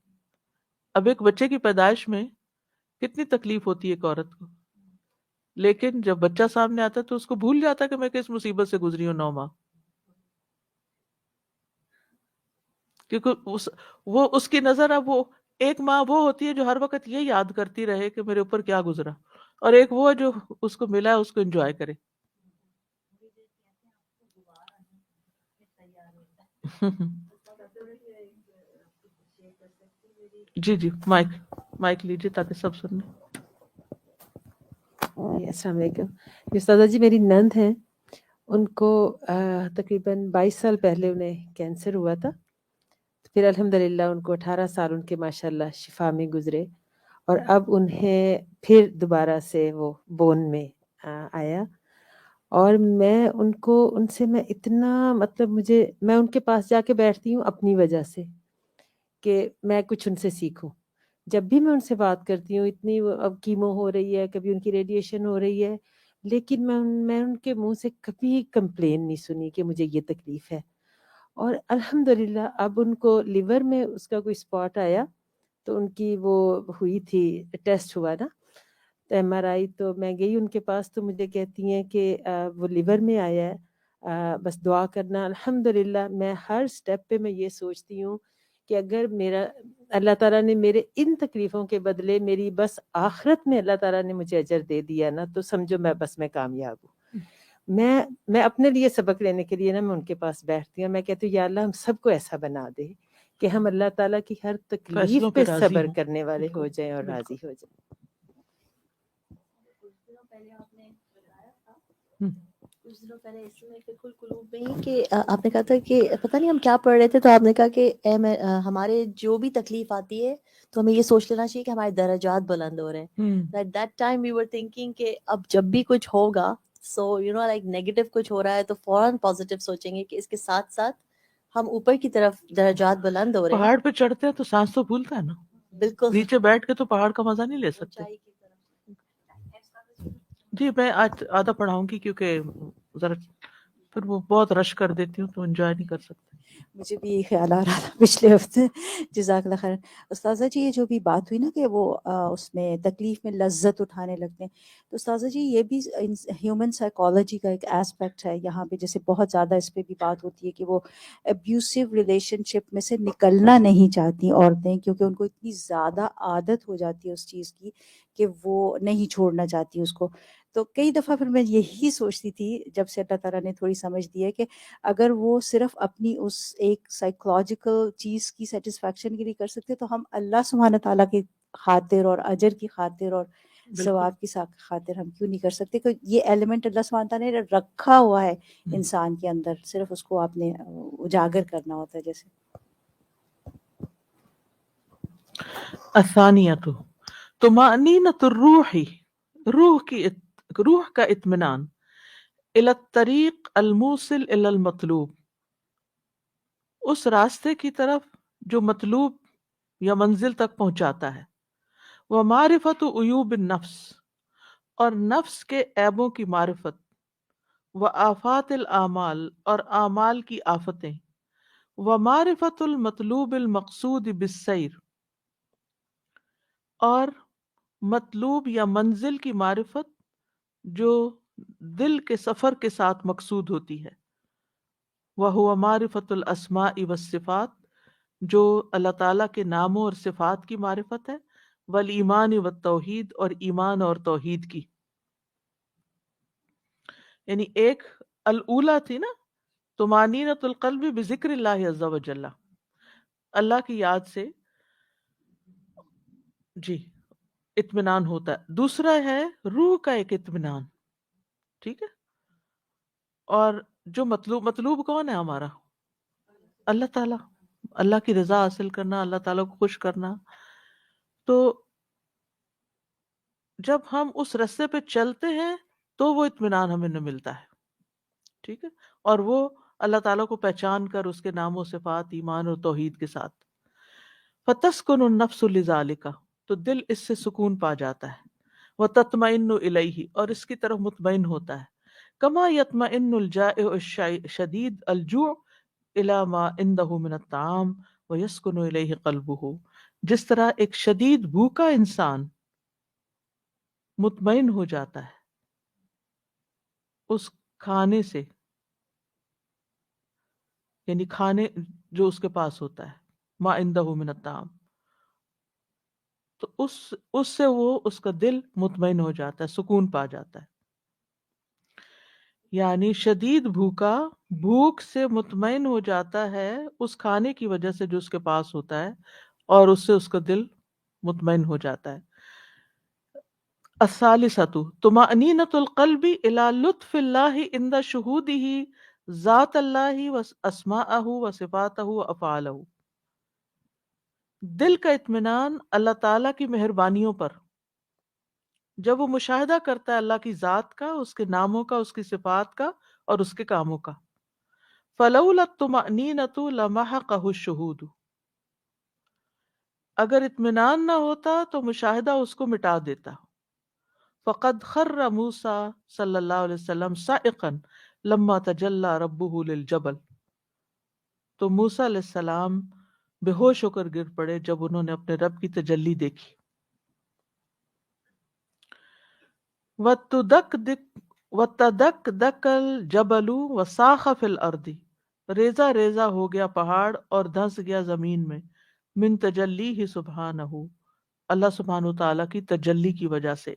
اب ایک بچے کی پیدائش میں کتنی تکلیف ہوتی ہے ایک عورت کو، لیکن جب بچہ سامنے آتا ہے تو اس کو بھول جاتا ہے کہ میں کس مصیبت سے گزری ہوں 9 ماہ. کیونکہ اس کی نظر اب وہ ایک ماں وہ ہوتی ہے جو ہر وقت یہ یاد کرتی رہے کہ میرے اوپر کیا گزرا، اور ایک وہ جو اس کو ملا ہے اس کو انجوائے کرے. جی جی، مائک لیجیے تاکہ سب سن لیں. السلام علیکم. استاذہ جی میری نند ہیں، ان کو تقریباً 22 سال پہلے انہیں کینسر ہوا تھا. پھر الحمدللہ ان کو 18 سال ان کے ماشاءاللہ شفا میں گزرے، اور اب انہیں پھر دوبارہ سے وہ بون میں آیا. اور میں ان سے میں اتنا مطلب میں ان کے پاس جا کے بیٹھتی ہوں اپنی وجہ سے کہ میں کچھ ان سے سیکھوں. جب بھی میں ان سے بات کرتی ہوں، اتنی اب کیمو ہو رہی ہے، کبھی ان کی ریڈیشن ہو رہی ہے، لیکن میں ان کے منہ سے کبھی کمپلین نہیں سنی کہ مجھے یہ تکلیف ہے. اور الحمدللہ اب ان کو لیور میں اس کا کوئی اسپاٹ آیا، تو ان کی وہ ہوئی تھی، ٹیسٹ ہوا نا MRI. تو میں گئی ان کے پاس، تو مجھے کہتی ہیں کہ وہ لیور میں آیا ہے، بس دعا کرنا. الحمدللہ میں ہر سٹیپ پہ میں یہ سوچتی ہوں کہ اگر اللہ تعالیٰ نے میرے ان تکلیفوں کے بدلے میری بس آخرت میں اللہ تعالیٰ نے مجھے اجر دے دیا نا، تو سمجھو میں کامیاب ہوں. میں اپنے لیے سبق لینے کے لیے نا میں ان کے پاس بیٹھتی ہوں. میں کہتی ہوں یا اللہ ہم سب کو ایسا بنا دے کہ ہم اللہ تعالیٰ کی ہر تکلیف فیصلوں پہ راضی صبر ہوں. کرنے والے ہو بالکل جائیں اور بالکل. راضی ہو جائیں. کچھ دنوں پہلے اس میں فقہ القلوب میں ہی کہ آپ نے کہا تھا کہ پتہ نہیں ہم کیا پڑھ رہے تھے، تو آپ نے کہا کہ ہمارے جو بھی تکلیف آتی ہے تو ہمیں یہ سوچ لینا چاہیے کہ ہمارے درجات بلند ہو رہے ہیں. At that time we were thinking کہ اب جب بھی کچھ ہوگا، so like نیگیٹو کچھ ہو رہا ہے تو فوراً پازیٹیو سوچیں گے کہ اس کے ساتھ ساتھ ہم اوپر کی طرف درجات بلند ہو رہے ہیں. پہاڑ پہ چڑھتے ہیں تو سانس تو بھولتا ہے نا. بالکل نیچے بیٹھ کے تو پہاڑ کا مزہ نہیں لے سکتے. اونچائی کی طرف. جی میں آج آدھا پڑھاؤں گی کیونکہ ذرا پھر وہ بہت رش کر دیتی ہوں تو انجوائے نہیں کر سکتے. مجھے بھی یہ خیال آ رہا تھا پچھلے ہفتے. جزاک اللہ خیر. استاذہ جی یہ جو بھی بات ہوئی نا کہ وہ اس میں تکلیف میں لذت اٹھانے لگتے ہیں، تو استاذہ جی یہ بھی ہیومن سائیکالوجی کا ایک ایسپیکٹ ہے یہاں پہ. جیسے بہت زیادہ اس پہ بھی بات ہوتی ہے کہ وہ ابیوسو ریلیشن شپ میں سے نکلنا نہیں چاہتی عورتیں، کیونکہ ان کو اتنی زیادہ عادت ہو جاتی ہے اس چیز کی کہ وہ نہیں چھوڑنا چاہتی اس کو. تو کئی دفعہ پھر میں یہی سوچتی تھی جب سے اللہ تعالیٰ نے تھوڑی سمجھ دی ہے کہ اگر وہ صرف اپنی اس ایک سائیکولوجیکل چیز کی سیٹسفیکشن کے لیے کر سکتے تو ہم اللہ سبحانہ تعالیٰ کی خاطر اور اجر کی خاطر اور ثواب کی خاطر ہم کیوں نہیں کر سکتے؟ کہ یہ ایلیمنٹ اللہ سبحانہ تعالیٰ نے رکھا ہوا ہے انسان کے اندر، صرف اس کو آپ نے اجاگر کرنا ہوتا ہے. جیسے الثانیۃ طمأنینۃ الروح، روح کا اطمینان، الی الطریق الموصل الی المطلوب، اس راستے کی طرف جو مطلوب یا منزل تک پہنچاتا ہے. ومعرفت عیوب النفس، اور نفس کے عیبوں کی معرفت. وآفات الاعمال، اور اعمال کی آفتیں. ومعرفت المطلوب المقصود بالسیر، اور مطلوب یا منزل کی معرفت جو دل کے سفر کے ساتھ مقصود ہوتی ہے. وَهُوَ مَعرِفَةُ الْأَسْمَاءِ وَالصِّفَاتِ، جو اللہ تعالیٰ کے ناموں اور صفات کی معرفت ہے. وَالْإِيمَانِ وَالتَّوْحِيد، اور ایمان اور توحید کی. یعنی ایک الاولیٰ تھی نا طمأنینۃ القلب بذکر اللہ عز وجل، اللہ کی یاد سے جی اطمینان ہوتا ہے. دوسرا ہے روح کا ایک اطمینان، ٹھیک ہے. اور جو مطلوب کون ہے ہمارا؟ اللہ تعالیٰ، اللہ کی رضا حاصل کرنا، اللہ تعالیٰ کو خوش کرنا. تو جب ہم اس راستے پہ چلتے ہیں تو وہ اطمینان ہمیں نہ ملتا ہے، ٹھیک ہے. اور وہ اللہ تعالیٰ کو پہچان کر اس کے نام و صفات، ایمان اور توحید کے ساتھ. فتسکن النفس لذالک، تو دل اس سے سکون پا جاتا ہے، وتطمئن الیہ، اور اس کی طرف مطمئن ہوتا ہے، کما یطمئن الجائع الشدید الجوع الی ما عنده من الطعام ویسکن الیہ قلبہ، جس طرح ایک شدید بھوکا انسان مطمئن ہو جاتا ہے اس کھانے سے، یعنی کھانے جو اس کے پاس ہوتا ہے، ما عنده من الطعام، تو اس سے وہ اس کا دل مطمئن ہو جاتا ہے، سکون پا جاتا ہے. یعنی شدید بھوکا بھوک سے مطمئن ہو جاتا ہے اس کھانے کی وجہ سے جو اس کے پاس ہوتا ہے، اور اس سے اس کا دل مطمئن ہو جاتا ہے. الثالثۃ طمأنینۃ القلب الی لطف اللہ عند شہودہ ذات اللہ واسماءہ وصفاتہ وافعالہ، دل کا اطمینان اللہ تعالیٰ کی مہربانیوں پر جب وہ مشاہدہ کرتا ہے اللہ کی ذات کا، اس کے ناموں کا، اس کی صفات کا اور اس کے کاموں کا. فلولا الطمأنینۃ لمحقہ الشہود، اگر اطمینان نہ ہوتا تو مشاہدہ اس کو مٹا دیتا. فقد خر موسیٰ صلی اللہ علیہ وسلم صائقا لما تجلی ربہ للجبل، تو موسیٰ علیہ السلام بے ہوش ہو کر گر پڑے جب انہوں نے اپنے رب کی تجلی دیکھی. وَتَدَكْدَكَ الْجَبَلُ وَصَاخَ فِي الْأَرْضِ، ریزہ ریزہ ہو گیا پہاڑ اور دھنس گیا زمین میں، من تجلیہ سبحانہ، اللہ سبحانہ تعالیٰ کی تجلی کی وجہ سے.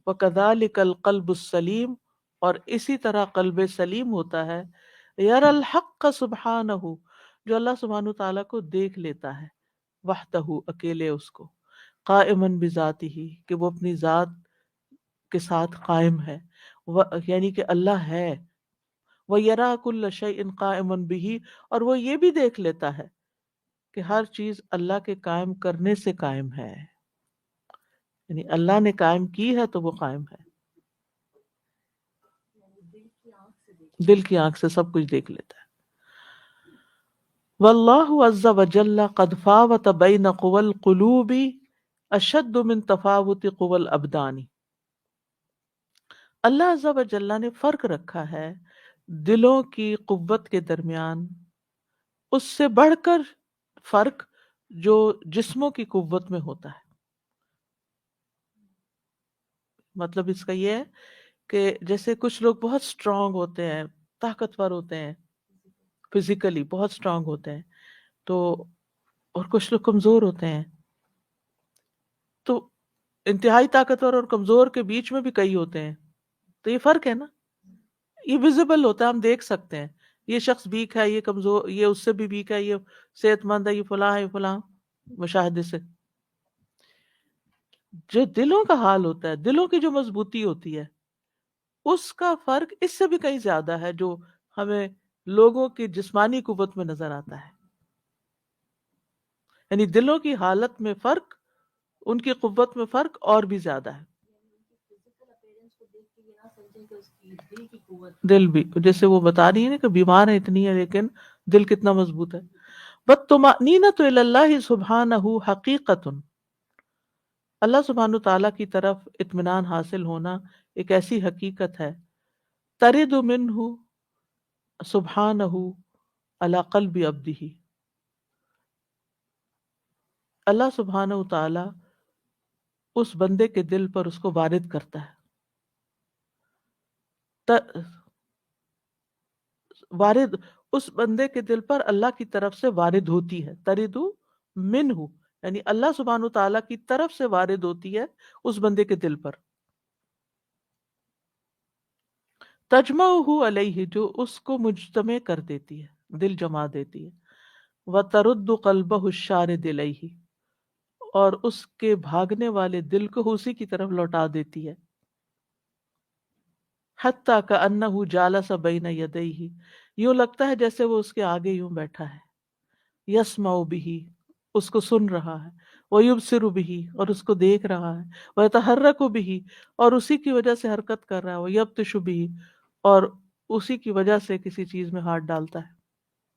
وَكَذَلِكَ الْقَلْبُ السَّلِيمُ، اور اسی طرح قلب سلیم ہوتا ہے، یَرَى الْحَقَّ سبحانہ، جو اللہ سبحانہ تعالیٰ کو دیکھ لیتا ہے، وحدہ، اکیلے اس کو، قائماً بذاتہ، کہ وہ اپنی ذات کے ساتھ قائم ہے، یعنی کہ اللہ ہے. وَيَرَى كُلَّ شَيْءٍ قَائِمًا بِهِ، اور وہ یہ بھی دیکھ لیتا ہے کہ ہر چیز اللہ کے قائم کرنے سے قائم ہے، یعنی اللہ نے قائم کی ہے تو وہ قائم ہے. دل کی آنکھ سے سب کچھ دیکھ لیتا ہے. واللہ عز وجل قد فاوت بین قوى القلوب اشد من تفاوت قوى الابدان، اللہ عز وجل نے فرق رکھا ہے دلوں کی قوت کے درمیان، اس سے بڑھ کر فرق جو جسموں کی قوت میں ہوتا ہے. مطلب اس کا یہ ہے کہ جیسے کچھ لوگ بہت اسٹرانگ ہوتے ہیں، طاقتور ہوتے ہیں، فزیکلی بہت اسٹرانگ ہوتے ہیں، تو اور کچھ لوگ کمزور ہوتے ہیں، تو انتہائی طاقتور اور کمزور کے بیچ میں بھی کئی ہوتے ہیں. تو یہ فرق ہے نا، یہ ویزیبل ہوتا ہے، ہم دیکھ سکتے ہیں یہ شخص ویک ہے، یہ کمزور، یہ اس سے بھی ویک ہے، یہ صحت مند ہے، یہ فلاں ہے، یہ فلاں، مشاہدے سے. جو دلوں کا حال ہوتا ہے، دلوں کی جو مضبوطی ہوتی ہے، اس کا فرق اس سے بھی کہیں زیادہ ہے جو ہمیں لوگوں کی جسمانی قوت میں نظر آتا ہے. یعنی دلوں کی حالت میں فرق، ان کی قوت میں فرق اور بھی زیادہ ہے. دل بھی جیسے وہ بتا رہی ہے نا کہ بیمار ہے اتنی ہے لیکن دل کتنا مضبوط ہے. وَالطُّمَأْنِينَةُ إِلَى اللَّهِ سُبْحَانَهُ حَقِيقَةٌ، اللہ سبحانہ تعالیٰ کی طرف اطمینان حاصل ہونا ایک ایسی حقیقت ہے، ترد منہ سبحانہ علی قلب عبدہ، اللہ سبحانہ تعالیٰ اس بندے کے دل پر اس کو وارد کرتا ہے. وارد اس بندے کے دل پر اللہ کی طرف سے وارد ہوتی ہے، ترد منہ، یعنی اللہ سبحانہ تعالیٰ کی طرف سے وارد ہوتی ہے اس بندے کے دل پر. تجمعہ علیہ، جو اس کو مجتمع کر دیتی ہے، دل جما دیتی ہے. وترد قلبہ الشارد الیہ، اور اس کے بھاگنے والے دل کو اسی کی طرف لوٹا دیتی ہے. حتیٰ کأنہ جالس بین یدیہ، یوں لگتا ہے جیسے وہ اس کے آگے یوں بیٹھا ہے. یسمع بہ، اس کو سن رہا ہے. ویبصر بہ، اور اس کو دیکھ رہا ہے. ویتحرک بہ، اور اسی کی وجہ سے حرکت کر رہا ہے. ویبطش بہ، اور اسی کی وجہ سے کسی چیز میں ہاتھ ڈالتا ہے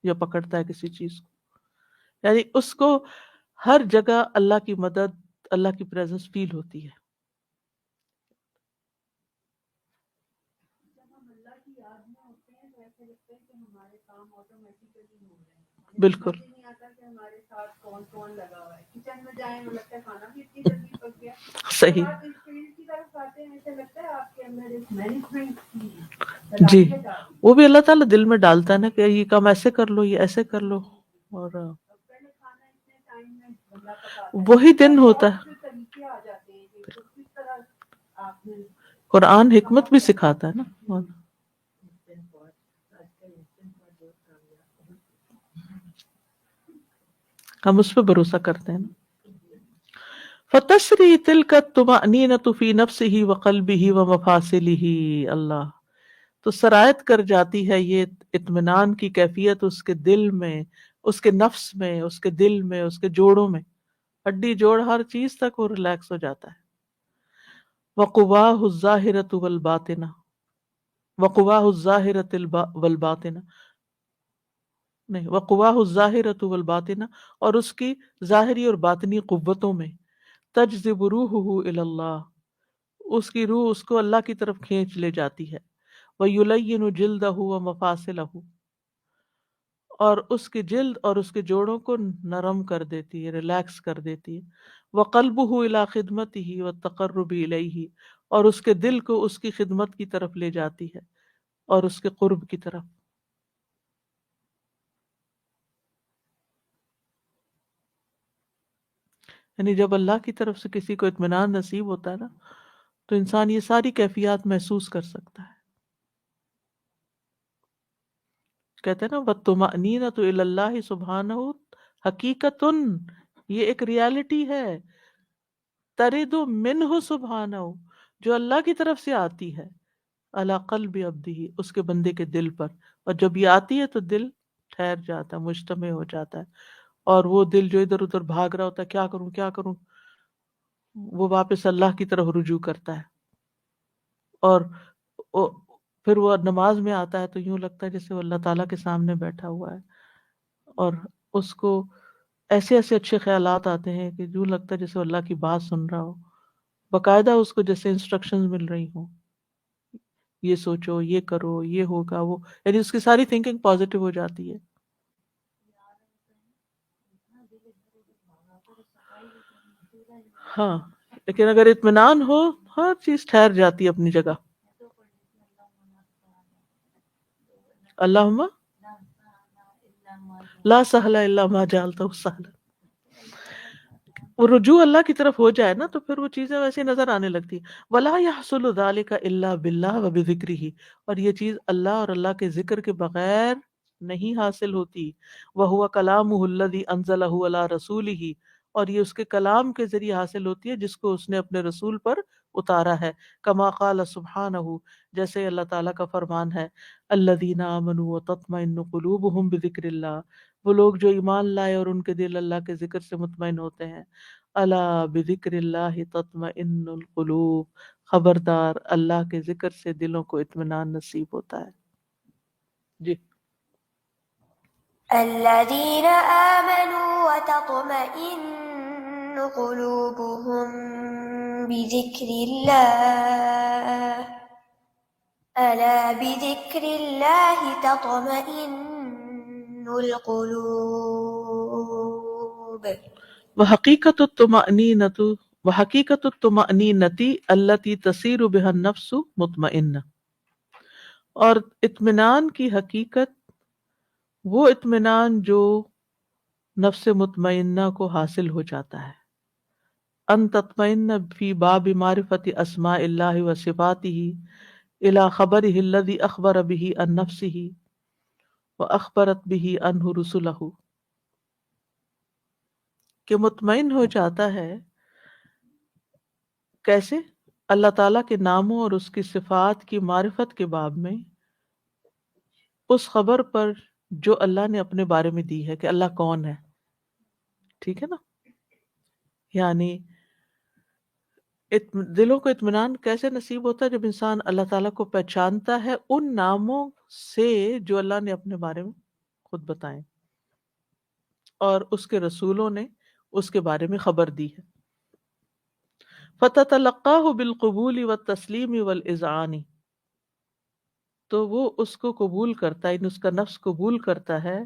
یا پکڑتا ہے کسی چیز کو. یعنی اس کو ہر جگہ اللہ کی مدد، اللہ کی پریزنس فیل ہوتی ہے. بالکل صحیح. جی وہ بھی اللہ تعالیٰ دل میں ڈالتا ہے نا کہ یہ کام ایسے کر لو، یہ ایسے کر لو، اور وہی دن ہوتا ہے. قرآن حکمت بھی سکھاتا ہے نا. ہم اس پہ بھروسہ کرتے ہیں نا. فَتَسْرِي تِلْكَ الطُّمَأْنِينَةُ فِي نَفْسِهِ وَقَلْبِهِ وَمَفَاصِلِهِ. اللہ تو سرایت کر جاتی ہے یہ اطمینان کی کیفیت اس کے دل میں، اس کے نفس میں، اس کے دل میں، اس کے جوڑوں میں، ہڈی جوڑ ہر چیز تک وہ ریلیکس ہو جاتا ہے. وَقُوَاهُ الظَّاهِرَةُ وَالْبَاطِنَةُ وَقُوَاهُ الظَّاهِرَةُ وَالْبَاطِنَةُ نہیں، وَقُوَاهُ الظَّاهِرَةُ وَالْبَاطِنَةُ اور اس کی ظاہری اور باطنی قوتوں میں تجذب روحه الی اللہ اس کی روح اس کو اللہ کی طرف کھینچ لے جاتی ہے. وَيُلَيِّنُ جِلْدَهُ وَمَفَاصِلَهُ اور اس کی جلد اور اس کے جوڑوں کو نرم کر دیتی ہے، ریلیکس کر دیتی ہے. وَقَلْبُهُ إِلَى خِدْمَتِهِ وَالتَّقَرُّبِ إِلَيْهِ اور اس کے دل کو اس کی خدمت کی طرف لے جاتی ہے اور اس کے قرب کی طرف. یعنی جب اللہ کی طرف سے کسی کو اطمینان نصیب ہوتا ہے نا تو انسان یہ ساری کیفیات محسوس کر سکتا ہے. کہتے ہیں نا وَالطُّمَأْنِينَةُ إِلَى اللَّهِ سُبْحَانَهُ حقیقتن یہ ایک ریالٹی ہے. تَرِدُ مِنْهُ سُبْحَانَهُ جو اللہ کی طرف سے آتی ہے. عَلَى قَلْبِ عَبْدِهِ اس کے بندے کے دل پر، اور جب یہ آتی ہے تو دل ٹھہر جاتا ہے، مجتمع ہو جاتا ہے، اور وہ دل جو ادھر ادھر بھاگ رہا ہوتا ہے کیا کروں کیا کروں، وہ واپس اللہ کی طرف رجوع کرتا ہے. اور پھر وہ نماز میں آتا ہے تو یوں لگتا ہے جیسے وہ اللہ تعالیٰ کے سامنے بیٹھا ہوا ہے، اور اس کو ایسے ایسے اچھے خیالات آتے ہیں کہ یوں لگتا ہے جیسے وہ اللہ کی بات سن رہا ہو، باقاعدہ اس کو جیسے انسٹرکشنز مل رہی ہوں، یہ سوچو، یہ کرو، یہ ہوگا، وہ یعنی اس کی ساری تھنکنگ پازیٹیو ہو جاتی ہے. ہاں لیکن اگر اطمینان ہو ہر چیز ٹھہر جاتی ہے اپنی جگہ. اللہم لا سہل الا ما جعلتہ سہلا. وہ رجوع اللہ کی طرف ہو جائے نا تو پھر وہ چیزیں ویسے نظر آنے لگتی. ولا يحصل ذلك الا باللہ وبذکرہ اور یہ چیز اللہ اور اللہ کے ذکر کے بغیر نہیں حاصل ہوتی. وہو کلامہ الذی انزلہ علی رسولہ اور یہ اس کے کلام کے ذریعے حاصل ہوتی ہے جس کو اس نے اپنے رسول پر اتارا ہے. کما قال سبحانہ جیسے اللہ تعالیٰ کا فرمان ہے الذین آمنوا وتطمئن قلوبہم بذکر اللہ وہ لوگ جو ایمان لائے اور ان کے دل اللہ کے ذکر سے مطمئن ہوتے ہیں. الا بذکر اللہ تطمئن القلوب خبردار اللہ کے ذکر سے دلوں کو اطمینان نصیب ہوتا ہے. جی الذين آمنوا وتطمئن قلوبهم بذكر الله ألا بذكر الله تطمئن القلوب. وحقیقت الطمأنینۃ التي تسیر بها النفس مطمئنہ اور اطمینان کی حقیقت وہ اطمینان جو نفس مطمئنہ کو حاصل ہو جاتا ہے. ان تطمئن فی باب معرفت اسماء اللہ و صفاتہ الی خبرہ الذی اخبر به عن نفسہ واخبرت به عنہ رسلہ کہ مطمئن ہو جاتا ہے. کیسے؟ اللہ تعالیٰ کے ناموں اور اس کی صفات کی معرفت کے باب میں اس خبر پر جو اللہ نے اپنے بارے میں دی ہے کہ اللہ کون ہے. ٹھیک ہے نا، یعنی دلوں کو اطمینان کیسے نصیب ہوتا ہے؟ جب انسان اللہ تعالیٰ کو پہچانتا ہے ان ناموں سے جو اللہ نے اپنے بارے میں خود بتائے اور اس کے رسولوں نے اس کے بارے میں خبر دی ہے. فتتلقاہ بالقبول والتسلیم والاذعان، تو وہ اس کو قبول کرتا ہے، یعنی اس کا نفس قبول کرتا ہے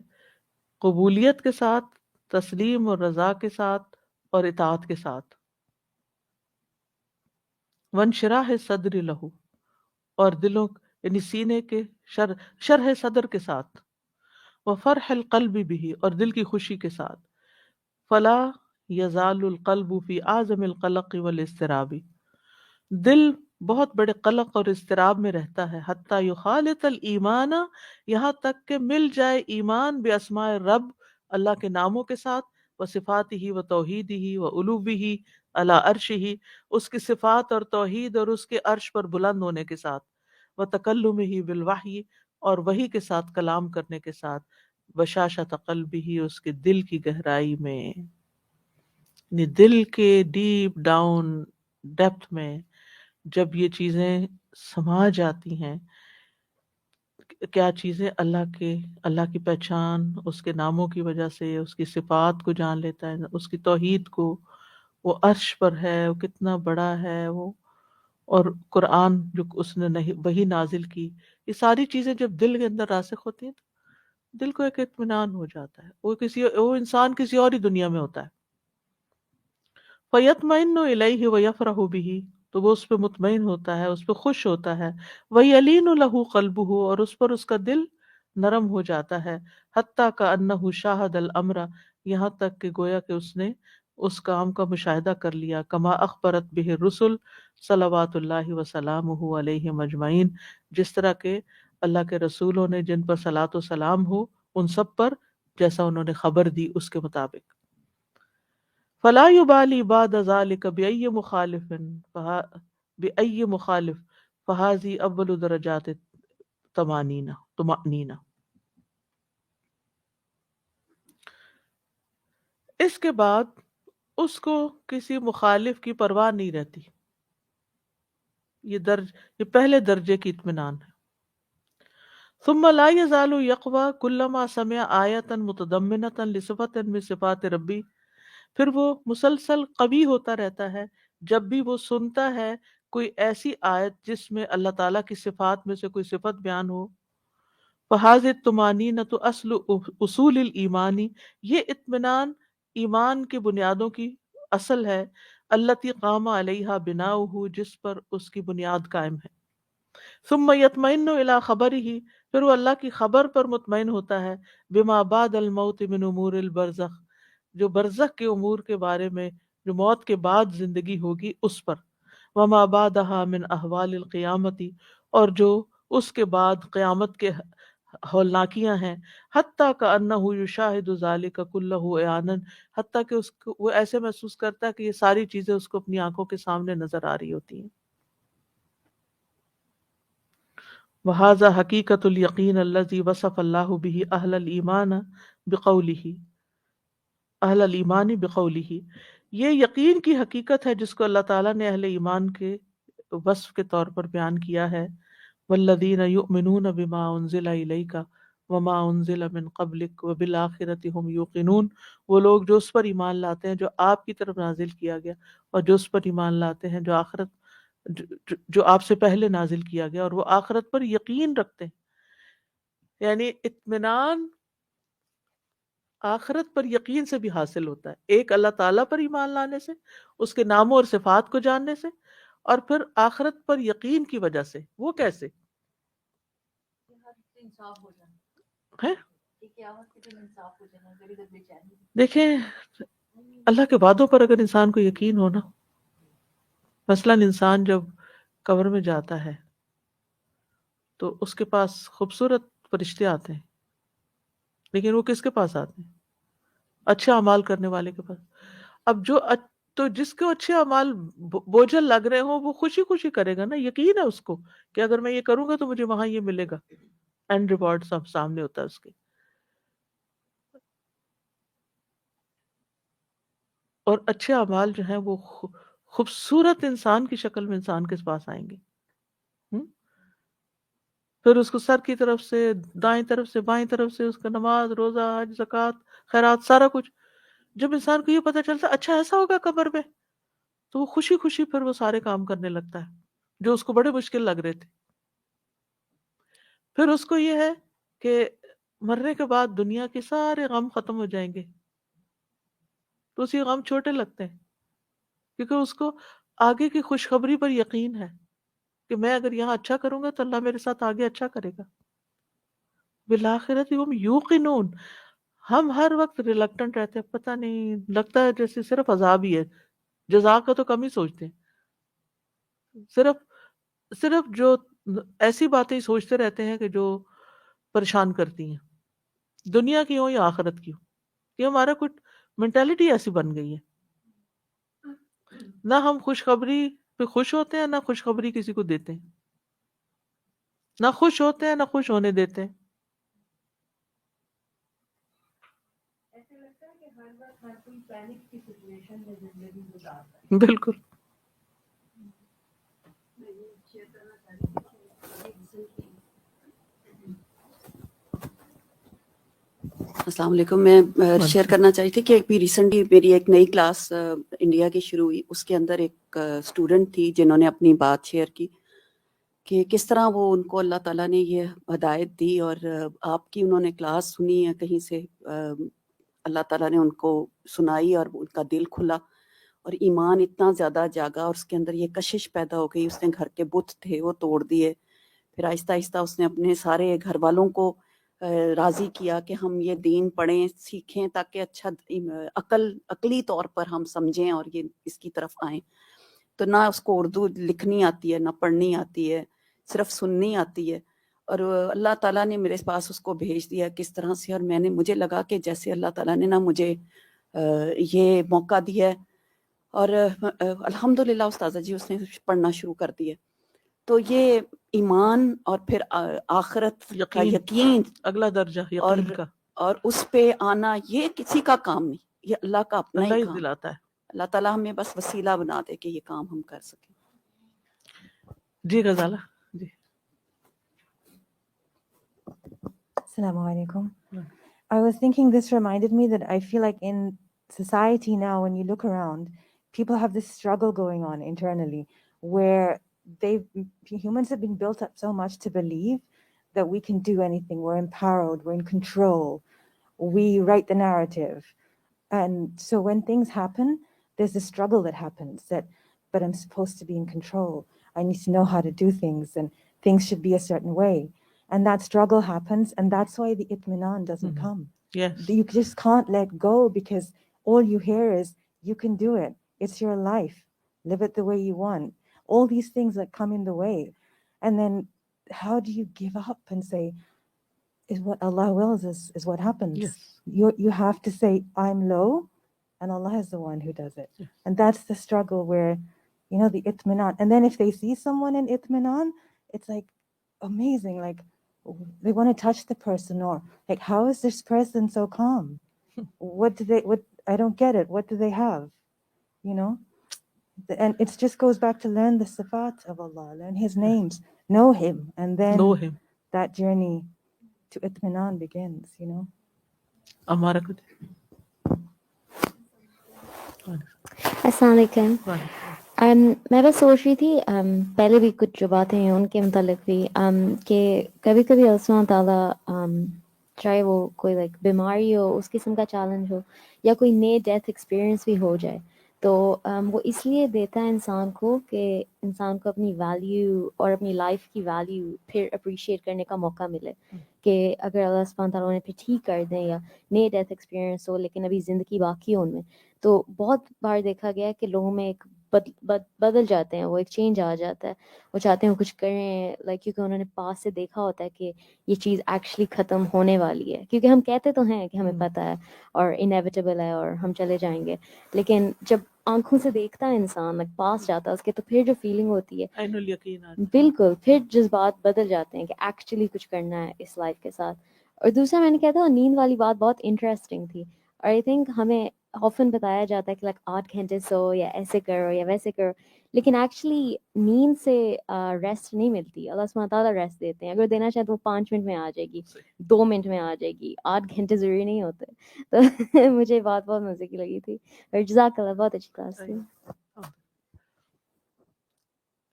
قبولیت کے ساتھ، تسلیم اور رضا کے ساتھ اور اطاعت کے ساتھ. وانشراح صدر لہو، اور دلوں یعنی سینے کے شرح صدر کے ساتھ، وفرح القلب بھی، اور دل کی خوشی کے ساتھ. فلا یزال القلب فی اعظم القلق والاضطراب، دل بہت بڑے قلق اور اضطراب میں رہتا ہے. حتی یخالط الایمان، یہاں تک کہ مل جائے ایمان باسماء رب، اللہ کے ناموں کے ساتھ، وصفاتہ وتوحیدہ وعلوہ علی عرشہ، اس کی صفات اور توحید اور اس کے عرش پر بلند ہونے کے ساتھ، وتکلمہ بالوحی، اور وحی کے ساتھ کلام کرنے کے ساتھ، بشاشۃ قلبہ، اس کے دل کی گہرائی میں، یعنی دل کے ڈیپ ڈاؤن ڈیپتھ میں جب یہ چیزیں سما جاتی ہیں. کیا چیزیں؟ اللہ کی پہچان، اس کے ناموں کی وجہ سے، اس کی صفات کو جان لیتا ہے، اس کی توحید کو، وہ عرش پر ہے، وہ کتنا بڑا ہے وہ، اور قرآن جو اس نے وہی نازل کی، یہ ساری چیزیں جب دل کے اندر راسخ ہوتی ہیں تو دل کو ایک اطمینان ہو جاتا ہے، وہ انسان کسی اور ہی دنیا میں ہوتا ہے. فَيَطْمَئِنُّ إِلَيْهِ وَيَفْرَحُ بِهِ، تو وہ اس پہ مطمئن ہوتا ہے، اس پہ خوش ہوتا ہے. وَيَلِينُ لَهُ قَلْبُهُ، اور اس پر اس کا دل نرم ہو جاتا ہے. حَتَّى كَأَنَّهُ شَاهَدَ الْأَمْرَ، یہاں تک کہ گویا کہ اس نے اس کام کا مشاہدہ کر لیا. كَمَا أَخْبَرَتْ بِهِ الرُّسُلُ صلوات اللہ وسلامہ علیہم اجمعین، جس طرح کہ اللہ کے رسولوں نے جن پر صلاۃ و سلام ہو ان سب پر جیسا انہوں نے خبر دی اس کے مطابق. فلا يبالي بعد ذلك بأي مخالف فهذه اول درجات طمأنینہ. اس کے بعد اس کو کسی مخالف کی پرواہ نہیں رہتی. یہ پہلے درجے کی اطمینان ہے. ثم لا يزال يقوى كلما سمع آیۃ متضمنۃ لصفۃ من صفات ربی، پھر وہ مسلسل قوی ہوتا رہتا ہے جب بھی وہ سنتا ہے کوئی ایسی آیت جس میں اللہ تعالیٰ کی صفات میں سے کوئی صفت بیان ہو. فَهَذِهِ الطُّمَأْنِينَةُ اصل اصول الایمانی، یہ اطمینان ایمان کی بنیادوں کی اصل ہے. التی قام علیہا بناؤہ، جس پر اس کی بنیاد قائم ہے. ثم یطمئن الی خبرہ، پھر وہ اللہ کی خبر پر مطمئن ہوتا ہے. بما بعد الموت من امور البرزخ، جو برزخ کے امور کے بارے میں، جو موت کے بعد زندگی ہوگی اس پر. وما بعدها من احوال القیامت، اور جو اس کے بعد قیامت کے ہولناکیاں ہیں. حتیٰ کأنہ یشاہد ذلک کلہ عیانا، حتیٰ کہ وہ ایسے محسوس کرتا ہے کہ یہ ساری چیزیں اس کو اپنی آنکھوں کے سامنے نظر آ رہی ہوتی ہیں. وَهَذَا حقیقت الیقین الذی وصف اللہ بہ اہل الایمان بقولہ، اہل الایمان بقولہ، یہ یقین کی حقیقت ہے جس کو اللہ تعالیٰ نے اہل ایمان کے وصف کے طور پر بیان کیا ہے. والذین یؤمنون بما انزل الیک وما انزل من قبلک وبالآخرۃ ھم یوقنون، وہ لوگ جو اس پر ایمان لاتے ہیں جو آپ کی طرف نازل کیا گیا، اور جو اس پر ایمان لاتے ہیں جو آپ سے پہلے نازل کیا گیا، اور وہ آخرت پر یقین رکھتے ہیں. یعنی اطمینان آخرت پر یقین سے بھی حاصل ہوتا ہے. ایک اللہ تعالیٰ پر ایمان لانے سے، اس کے ناموں اور صفات کو جاننے سے، اور پھر آخرت پر یقین کی وجہ سے. وہ کیسے ہے؟ دیکھیں اللہ کے وعدوں پر اگر انسان کو یقین ہونا، مثلاً انسان جب قبر میں جاتا ہے تو اس کے پاس خوبصورت فرشتے آتے ہیں، لیکن وہ کس کے پاس آتے ہیں؟ اچھے اعمال کرنے والے کے پاس. اب تو جس کو اچھے اعمال بوجھل لگ رہے ہوں وہ خوشی خوشی کرے گا نا، یقین ہے اس کو کہ اگر میں یہ کروں گا تو مجھے وہاں یہ ملے گا، اینڈ ریوارڈ سب سامنے ہوتا ہے اس کے. اور اچھے اعمال جو ہیں وہ خوبصورت انسان کی شکل میں انسان کے پاس آئیں گے. پھر اس کو سر کی طرف سے، دائیں طرف سے، بائیں طرف سے، اس کا نماز، روزہ، حج، زکوٰۃ، خیرات، سارا کچھ جب انسان کو یہ پتہ چلتا اچھا ایسا ہوگا قبر میں، تو وہ خوشی خوشی پھر وہ سارے کام کرنے لگتا ہے جو اس کو بڑے مشکل لگ رہے تھے. پھر اس کو یہ ہے کہ مرنے کے بعد دنیا کے سارے غم ختم ہو جائیں گے، تو اسی غم چھوٹے لگتے ہیں، کیونکہ اس کو آگے کی خوشخبری پر یقین ہے کہ میں اگر یہاں اچھا کروں گا تو اللہ میرے ساتھ آگے اچھا کرے گا. بالآخرت ہم یوقنون، ہم ہر وقت ریلکٹنٹ رہتے ہیں، پتہ نہیں لگتا ہے جیسے صرف عذاب ہی ہے، جزا کا تو کم ہی سوچتے ہیں، صرف جو ایسی باتیں ہی سوچتے رہتے ہیں کہ جو پریشان کرتی ہیں، دنیا کی ہوں یا آخرت کی ہوں. یہ ہمارا کچھ مینٹالٹی ایسی بن گئی ہے، نہ ہم خوشخبری پہ خوش ہوتے ہیں، نہ خوشخبری کسی کو دیتے ہیں، نہ خوش ہوتے ہیں نہ خوش ہونے دیتے ہیں. بالکل. السلام علیکم. میں شیئر کرنا چاہی تھی کہ ابھی ریسنٹلی میری ایک نئی کلاس انڈیا کی شروع ہوئی. اس کے اندر ایک اسٹوڈنٹ تھی جنہوں نے اپنی بات شیئر کی کہ کس طرح وہ ان کو اللہ تعالیٰ نے یہ ہدایت دی، اور آپ کی انہوں نے کلاس سنی ہے کہیں سے، اللہ تعالیٰ نے ان کو سنائی اور ان کا دل کھلا اور ایمان اتنا زیادہ جاگا، اور اس کے اندر یہ کشش پیدا ہو گئی. اس نے گھر کے بت تھے وہ توڑ دیے، پھر آہستہ آہستہ اس نے اپنے سارے گھر والوں کو راضی کیا کہ ہم یہ دین پڑھیں سیکھیں تاکہ اچھا عقلی طور پر ہم سمجھیں اور یہ اس کی طرف آئیں. تو نہ اس کو اردو لکھنی آتی ہے، نہ پڑھنی آتی ہے، صرف سننی آتی ہے، اور اللہ تعالیٰ نے میرے پاس اس کو بھیج دیا کس طرح سے. اور مجھے لگا کہ جیسے اللہ تعالیٰ نے نا مجھے یہ موقع دیا ہے، اور الحمدللہ استاذہ جی اس نے پڑھنا شروع کر دیا. تو یہ ایمان اور پھر آخرت کا یقین، اگلا درجہ یقین کا، اور اس پہ آنا، یہ کسی کا کام نہیں، یہ اللہ کا اپنا ہی کام. دلاتا ہے. اللہ تعالیٰ ہمیں بس وسیلہ بنا دے کہ یہ کام ہم کر سکیں. جی غزالہ جی. Assalamu alaikum. I was thinking this reminded me that I feel like in society now, when you look around, people have this struggle going on internally where humans have been built up so much to believe that we can do anything. We're empowered, we're in control, we write the narrative. And so when things happen, there's a struggle that happens that, but I'm supposed to be in control. I need to know how to do things, and things should be a certain way. And that struggle happens, and that's why the itminan doesn't come. Yes. You just can't let go, because all you hear is, you can do it. It's your life. Live it the way you want. All these things that come in the way. And then how do you give up and say, is what Allah wills is what happens? Yes. You have to say, I'm low, and Allah is the one who does it. Yes. And that's the struggle where, the itminan. And then if they see someone in itminan, it's like amazing. Like, they want to touch the person, or like, how is this person so calm? What I don't get it. What do they have? And it just goes back to learn the sifat of Allah, learn His names, know Him, and then Know Him. that journey to itminan begins, ہمارا کچھ. السلام علیکم. میں بس سوچ رہی تھی پہلے بھی کچھ جو باتیں ہیں ان کے متعلق بھی کہ کبھی کبھی اللہ سبحانہ تعالیٰ چاہے وہ کوئی بیماری ہو، اس قسم کا چیلنج ہو، یا کوئی نئے ڈیتھ ایکسپیرئنس بھی ہو جائے، تو وہ اس لیے دیتا ہے انسان کو کہ انسان کو اپنی ویلیو اور اپنی لائف کی ویلیو پھر اپریشیٹ کرنے کا موقع ملے. کہ اگر اللہ سبحانہ تعالیٰ نے پھر ٹھیک کر دیں یا نئے ڈیتھ ایکسپیرئنس ہو لیکن ابھی زندگی باقی ہو ان میں، تو بہت بار دیکھا گیا ہے کہ لوگوں میں ایک بدل جاتے ہیں، وہ ایک چینج آ جاتا ہے، وہ چاہتے ہیں کچھ کریں کیونکہ انہوں نے پاس سے دیکھا ہوتا ہے کہ یہ چیز ایکچولی ختم ہونے والی ہے. کیونکہ ہم کہتے تو ہیں کہ ہمیں پتہ ہے اور انیویٹیبل ہے اور ہم چلے جائیں گے، لیکن جب آنکھوں سے دیکھتا ہے انسان پاس جاتا ہے اس کے، تو پھر جو فیلنگ ہوتی ہے بالکل پھر جذبات بدل جاتے ہیں کہ ایکچولی کچھ کرنا ہے اس لائف کے ساتھ. اور دوسرا میں نے کہا تھا نیند والی بات بہت انٹرسٹنگ تھی، اور آئی تھنک ہمیں آفن بتایا جاتا ہے کہ لائک 8 گھنٹے سو یا ایسے کرو یا ویسے کرو, لیکن ایکچولی نیند سے ریسٹ نہیں ملتی. اللہ سبحانہ تعالیٰ ریسٹ دیتے ہیں, اگر دینا چاہیں تو وہ 5 منٹ میں آ جائے گی, 2 منٹ میں آ جائے گی, 8 گھنٹے ضروری نہیں ہوتے. تو مجھے بات بہت مزے کی لگی تھی, اور جزاک اللہ, بہت اچھی کلاس تھی.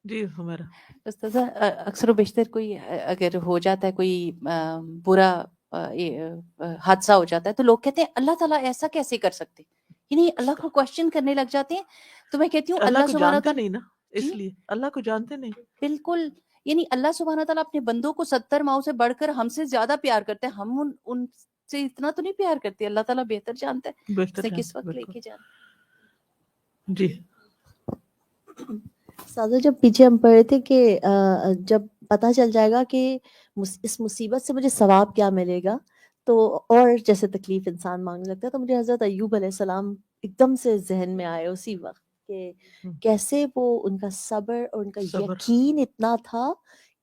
جی ہمارا استاذہ اکثر و بیشتر کوئی اگر ہو جاتا ہے کوئی برا حادثہ ہو جاتا ہے تو لوگ کہتے ہیں اللہ تعالیٰ ایسا کیسے کر سکتے, یعنی اللہ کو کوشچن کرنے لگ جاتے ہیں. تو میں کہتی ہوں اللہ اللہ کو سبحانہ جانتے تعالیٰ, نہیں نا, اس لیے اللہ کو جانتے نہیں. بالکل, یعنی اللہ سبحانہ تعالیٰ اپنے بندوں کو 70 ماؤں سے بڑھ کر ہم سے زیادہ پیار کرتے ہیں, ہم ان سے اتنا تو نہیں پیار کرتے. اللہ تعالیٰ بہتر جانتا ہے بہتر اسے کس جانتے, وقت لے بالکل. کے جانا. جی سادہ جب پیچھے ہم پڑھ رہے تھے کہ جب پتہ چل جائے گا کہ اس مصیبت سے مجھے ثواب کیا ملے گا, تو اور جیسے تکلیف انسان مانگنے لگتا ہے, تو مجھے حضرت ایوب علیہ السلام ایک دم سے ذہن میں آئے اسی وقت کہ کیسے وہ ان کا صبر اور ان کا یقین اتنا تھا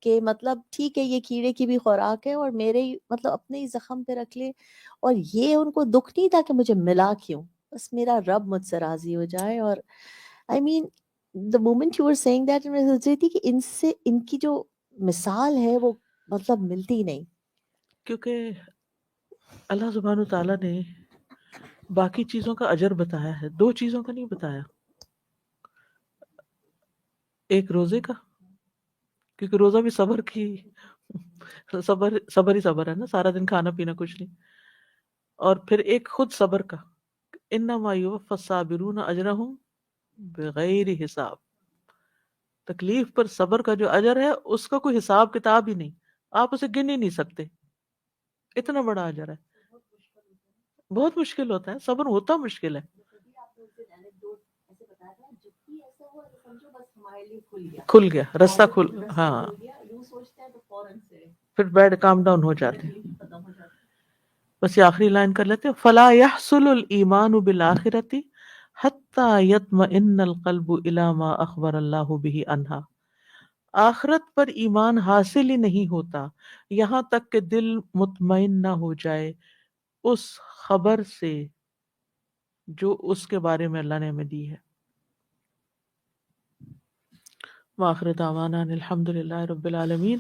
کہ مطلب ٹھیک ہے یہ کیڑے کی بھی خوراک ہے اور میرے مطلب اپنے ہی زخم پہ رکھ لے, اور یہ ان کو دکھ نہیں تھا کہ مجھے ملا کیوں, بس میرا رب مجھ سے راضی ہو جائے. اور آئی مین the moment you were saying that, میں سوچ رہی تھی کہ ان سے ان کی جو مثال ہے وہ مطلب ملتی نہیں, کیونکہ اللہ سبحانہ تعالیٰ نے باقی چیزوں کا اجر بتایا ہے, 2 چیزوں کا نہیں بتایا. ایک روزے کا, کیونکہ روزہ بھی صبر کی صبر ہی صبر ہے نا, سارا دن کھانا پینا کچھ نہیں. اور پھر ایک خود صبر کا, انما یوفی الصابرون اجرہم بغیر حساب. تکلیف پر صبر کا جو اجر ہے اس کا کوئی حساب کتاب ہی نہیں, آپ اسے گن ہی نہیں سکتے, اتنا بڑا اجر ہے. بہت مشکل ہوتا ہے صبر, ہوتا مشکل ہے. کھل گیا رستہ, ہاں, پھر بیڈ کام ڈاؤن ہو جاتے ہیں. بس یہ آخری لائن کر لیتے ہیں, فلا يحصل الایمان بالآخرۃ حتی یطمئن القلب الی ما اخبر اللہ بہ عنہا. آخرت پر ایمان حاصل ہی نہیں ہوتا یہاں تک کہ دل مطمئن نہ ہو جائے اس خبر سے جو اس کے بارے میں اللہ نے ہمیں دی ہے. وآخر دعوانا ان الحمد للہ رب العالمین.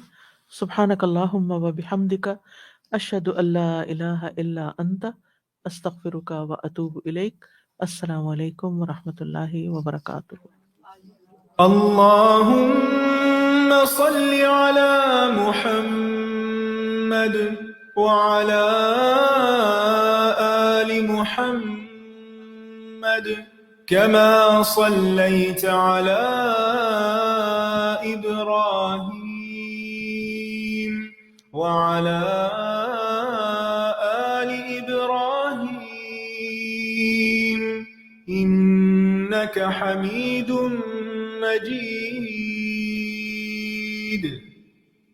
سبحانک اللہم وبحمدک, اشہد ان لا الہ الا انت, استغفرک واتوب الیک. السلام علیکم ورحمۃ اللہ وبرکاتہ. اللهم صل على محمد وعلى آل محمد كما صليت على إبراهيم وعلى آل إبراهيم إنك حميد مجيد.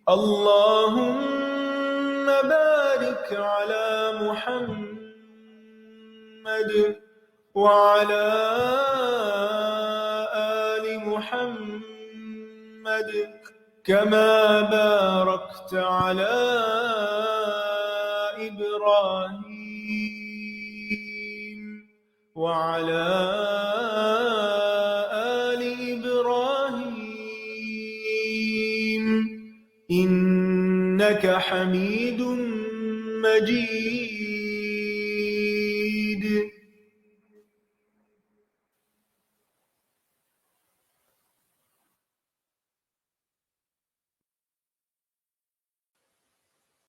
اللهم بارك على محمد وعلى آل محمد كما باركت على إبراهيم وعلى آل إبراهيم إنك حميد مجيد.